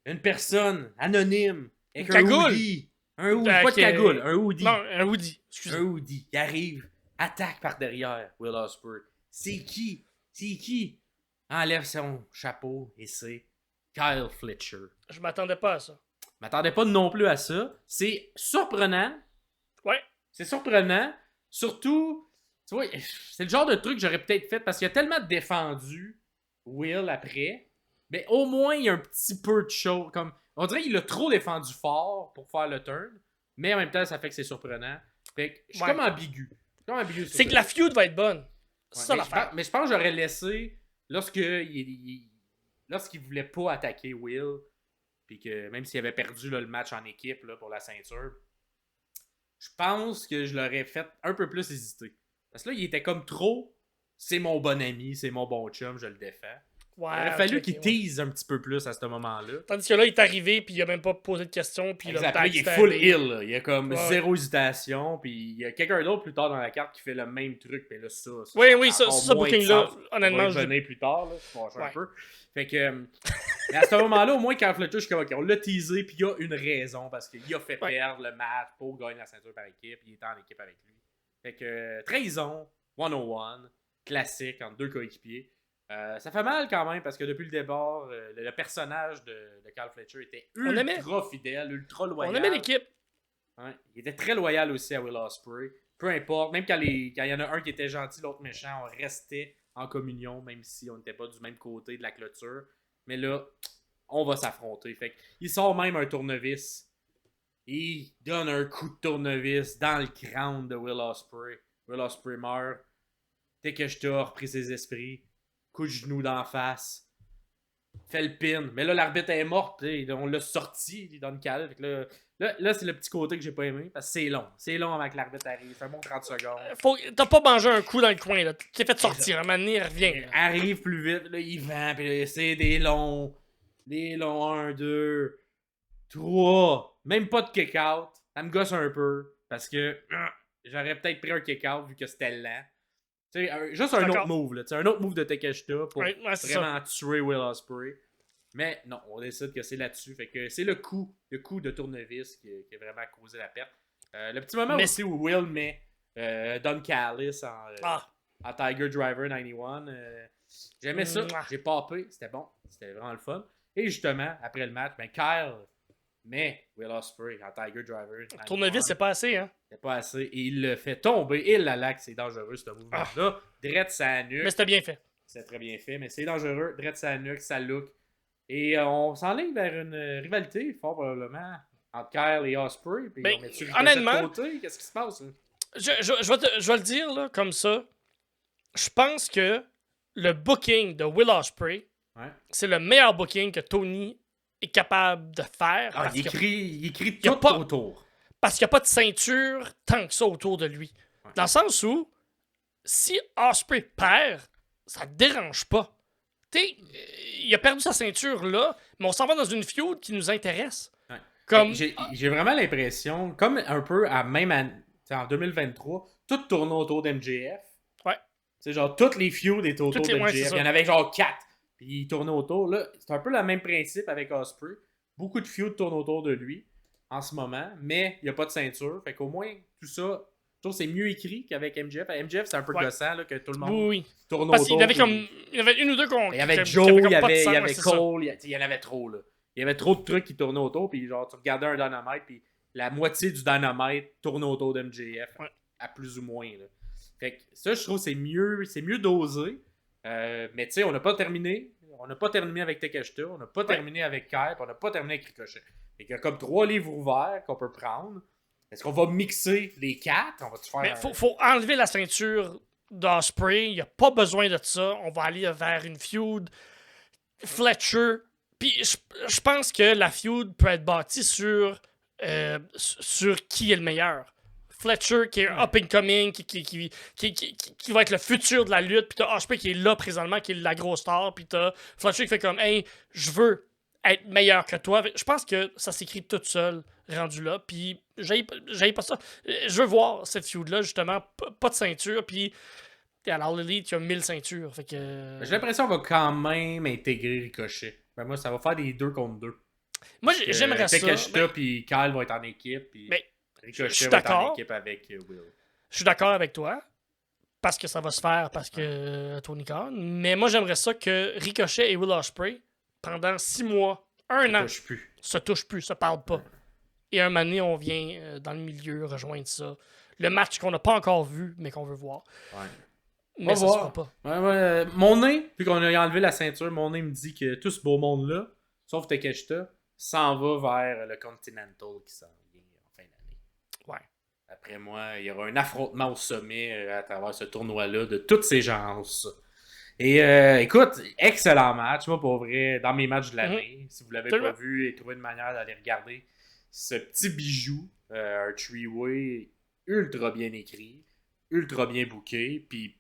[SPEAKER 1] une personne anonyme, avec un hoodie. Un hoodie, pas de cagoule, un hoodie.
[SPEAKER 2] Non, un hoodie, excusez.
[SPEAKER 1] Un hoodie, qui arrive, attaque par derrière Will Ospreay. C'est qui? Enlève son chapeau et c'est Kyle Fletcher.
[SPEAKER 2] Je m'attendais pas à ça.
[SPEAKER 1] Je m'attendais pas non plus à ça. C'est surprenant.
[SPEAKER 2] Ouais.
[SPEAKER 1] C'est surprenant. Surtout, tu vois, c'est le genre de truc que j'aurais peut-être fait parce qu'il a tellement défendu Will après. Mais au moins, il y a un petit peu de show. Comme, on dirait qu'il a trop défendu fort pour faire le turn. Mais en même temps, ça fait que c'est surprenant. Fait que je suis comme ambigu.
[SPEAKER 2] C'est que la feud va être bonne.
[SPEAKER 1] C'est ça l'affaire. Mais je pense que j'aurais laissé lorsqu'il voulait pas attaquer Will, puis que même s'il avait perdu là, le match en équipe là, pour la ceinture, je pense que je l'aurais fait un peu plus hésiter. Parce que là, il était comme trop, c'est mon bon ami, c'est mon bon chum, je le défends. Ouais, il aurait fallu qu'il tease un petit peu plus à ce moment-là.
[SPEAKER 2] Tandis que là, il est arrivé, puis il a même pas posé de questions. Puis
[SPEAKER 1] il est full heal. Là. Il y a comme zéro hésitation. Puis il y a quelqu'un d'autre plus tard dans la carte qui fait le même truc. Mais là, ça booking-là, honnêtement, je vais plus tard. Là, un peu. Fait que, à ce moment-là, au moins, quand Fletcher, je suis comme, OK, on l'a teasé, puis il y a une raison. Parce qu'il a fait perdre le match pour gagner la ceinture par équipe. Il était en équipe avec lui. Fait que, trahison, 101, classique entre deux coéquipiers. Ça fait mal quand même parce que depuis le départ, le personnage de Kyle Fletcher était ultra fidèle, ultra loyal.
[SPEAKER 2] On aimait l'équipe.
[SPEAKER 1] Ouais, il était très loyal aussi à Will Ospreay. Peu importe, même quand il y en a un qui était gentil, l'autre méchant, on restait en communion, même si on n'était pas du même côté de la clôture. Mais là, on va s'affronter. Fait il sort même un tournevis. Il donne un coup de tournevis dans le crâne de Will Ospreay. Will Ospreay meurt. Takeshita a repris ses esprits. Coup de genou d'en face. Fait le pin. Mais là, l'arbitre est morte. On l'a sorti dans le cal. Là, c'est le petit côté que j'ai pas aimé. Parce que c'est long. C'est long avant que l'arbitre arrive. C'est un bon 30 secondes.
[SPEAKER 2] T'as pas mangé un coup dans le coin. Tu t'es fait sortir. Un moment donné, il revient.
[SPEAKER 1] Il arrive plus vite. Là, il vend. Puis là, c'est des longs. 1, 2, 3. Même pas de kick-out. Ça me gosse un peu. Parce que j'aurais peut-être pris un kick-out vu que c'était lent. Juste un
[SPEAKER 2] D'accord.
[SPEAKER 1] autre move, là. Un autre move de Takeshita pour
[SPEAKER 2] Ouais, c'est
[SPEAKER 1] vraiment tuer Will Ospreay. Mais non, on décide que c'est là-dessus. Fait que c'est le coup de tournevis qui a vraiment causé la perte. Le petit moment aussi où Will met Don Callis en Tiger Driver 91. J'aimais ça. J'ai popé. C'était bon. C'était vraiment le fun. Et justement, après le match, Kyle met Will Ospreay en Tiger Driver 91.
[SPEAKER 2] Tournevis, c'est pas assez, hein?
[SPEAKER 1] C'est pas assez. Et il le fait tomber. Et là, que c'est dangereux, ce mouvement-là. Drette sa nuque.
[SPEAKER 2] Mais c'était bien fait.
[SPEAKER 1] C'est très bien fait, mais c'est dangereux. Drette sa nuque, sa look. Et on s'enligne vers une rivalité, fort probablement, entre Kyle et Ospreay. Puis on met-tu
[SPEAKER 2] honnêtement,
[SPEAKER 1] de côté? Qu'est-ce qui se passe? Là?
[SPEAKER 2] Je vais le dire là, comme ça. Je pense que le booking de Will Ospreay, c'est le meilleur booking que Tony est capable de faire.
[SPEAKER 1] Il écrit tout autour.
[SPEAKER 2] Parce qu'il n'y a pas de ceinture tant que ça autour de lui. Ouais. Dans le sens où, si Ospreay perd, ça te dérange pas. Il a perdu sa ceinture là, mais on s'en va dans une feud qui nous intéresse.
[SPEAKER 1] Ouais. Comme... J'ai vraiment l'impression, comme un peu en 2023, tout tournait autour d'MJF.
[SPEAKER 2] Ouais.
[SPEAKER 1] C'est genre, toutes les feuds étaient autour d'MJF. Il y en avait genre 4. Puis il tournait autour. Là, c'est un peu le même principe avec Ospreay. Beaucoup de feuds tournent autour de lui en ce moment, mais il n'y a pas de ceinture. Fait qu'au moins, tout ça, c'est mieux écrit qu'avec MJF. MJF, c'est un peu gossant là, que tout le monde tourne
[SPEAKER 2] parce
[SPEAKER 1] autour.
[SPEAKER 2] Il y avait une ou deux qu'on...
[SPEAKER 1] Il y avait Joe, il y avait Cole, il y en avait trop. Là. Il y avait trop de trucs qui tournaient autour. Puis genre, tu regardais un Dynamite, puis la moitié du Dynamite tournait autour d'MJF, à plus ou moins. Là. Fait que ça, je trouve c'est mieux dosé. Mais tu sais, on n'a pas terminé. On n'a pas terminé avec Takeshita, on n'a pas terminé avec Kyle, on n'a pas terminé avec Ricochet. Il y a comme 3 livres ouverts qu'on peut prendre. Est-ce qu'on va mixer les 4? On va-tu faire...
[SPEAKER 2] Mais faut enlever la ceinture d'Ospreay. Il n'y a pas besoin de ça. On va aller vers une feud. Fletcher. Puis je pense que la feud peut être bâtie sur qui est le meilleur. Fletcher qui est up and coming, qui va être le futur de la lutte, puis t'as Ospreay qui est là présentement, qui est la grosse star, puis t'as Fletcher qui fait comme hey, je veux être meilleur que toi. Je pense que ça s'écrit tout seul, rendu là, puis j'aille pas ça. Je veux voir cette feud-là, justement, pas de ceinture, puis à l'All Elite, il y a 1000 ceintures. Fait que...
[SPEAKER 1] J'ai l'impression qu'on va quand même intégrer Ricochet. Moi, ça va faire des 2 contre 2.
[SPEAKER 2] Moi, j'aimerais ça.
[SPEAKER 1] Takeshita puis Kyle vont être en équipe, puis... Ricochet va être en équipe avec Will.
[SPEAKER 2] Je suis d'accord avec toi. Parce que ça va se faire, parce que Tony Khan. Mais moi, j'aimerais ça que Ricochet et Will Ospreay, pendant 6 mois, 1 an, se touchent plus, se parlent pas. Et un moment donné, on vient dans le milieu rejoindre ça. Le match qu'on n'a pas encore vu, mais qu'on veut voir.
[SPEAKER 1] Ouais.
[SPEAKER 2] Mais ça se fera pas.
[SPEAKER 1] Mon nez, vu qu'on a enlevé la ceinture, mon nez me dit que tout ce beau monde-là, sauf Takeshita, s'en va vers le Continental qui s'en vient en fin d'année.
[SPEAKER 2] Ouais.
[SPEAKER 1] Après moi, il y aura un affrontement au sommet à travers ce tournoi-là de toutes ces gens. Et écoute, excellent match. Moi, pour vrai, dans mes matchs de l'année, si vous l'avez pas vu et trouvé une manière d'aller regarder ce petit bijou, un three-way ultra bien écrit, ultra bien booké, puis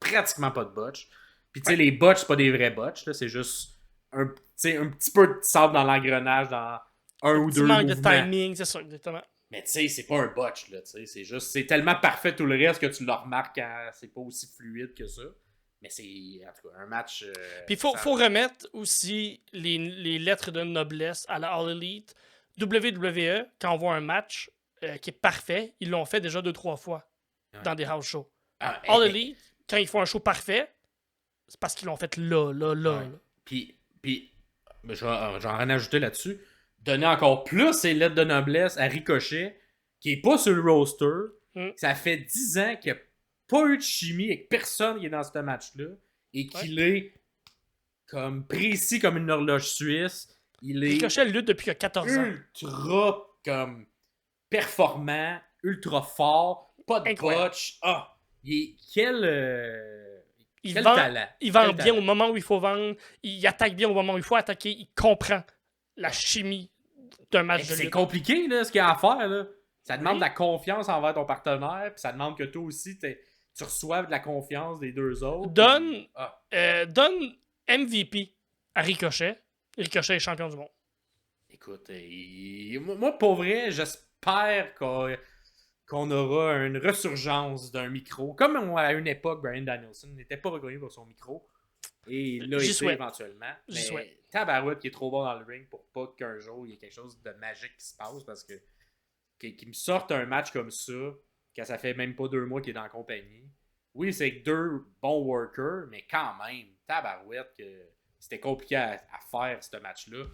[SPEAKER 1] pratiquement pas de botch. Puis tu sais, les botches, c'est pas des vrais botches, là, c'est juste un petit peu de sable dans l'engrenage dans un ou deux mouvements.
[SPEAKER 2] Manque de timing, c'est ça, exactement.
[SPEAKER 1] Mais tu sais, c'est pas un botch, là, tu sais, c'est tellement parfait tout le reste que tu le remarques quand c'est pas aussi fluide que ça. Mais c'est, en tout cas, un match...
[SPEAKER 2] Puis il faut remettre aussi les lettres de noblesse à la All Elite. WWE, quand on voit un match qui est parfait, ils l'ont fait déjà 2-3 fois dans des house shows. All Elite, quand ils font un show parfait, c'est parce qu'ils l'ont fait là.
[SPEAKER 1] Puis j'en ai ajouté là-dessus. Donner encore plus ces lettres de noblesse à Ricochet, qui est pas sur le roster. Ça fait 10 ans qu'il n'y a pas eu de chimie avec personne qui est dans ce match-là. Et qu'il est comme précis comme une horloge suisse.
[SPEAKER 2] Ricochet lutte depuis 14 ans.
[SPEAKER 1] Ultra comme performant, ultra fort, pas de botch. Quel talent.
[SPEAKER 2] Il vend bien au moment où il faut vendre. Il attaque bien au moment où il faut attaquer. Il comprend la chimie d'un match de lutte.
[SPEAKER 1] C'est compliqué là, ce qu'il y a à faire. Là. Ça demande de la confiance envers ton partenaire. Puis ça demande que toi aussi, tu reçoives de la confiance des deux autres.
[SPEAKER 2] Donne MVP à Ricochet. Ricochet est champion du monde.
[SPEAKER 1] Écoute, moi, pour vrai, j'espère qu'on aura une resurgence d'un micro. Comme à une époque, Bryan Danielson n'était pas reconnu pour son micro. Et il l'a été éventuellement. Mais tabarouette qui est trop bon dans le ring pour pas qu'un jour il y ait quelque chose de magique qui se passe parce que qu'il me sorte un match comme ça, quand ça fait même pas 2 mois qu'il est dans la compagnie. Oui, c'est 2 bons workers, mais quand même, tabarouette que c'était compliqué à faire ce match-là.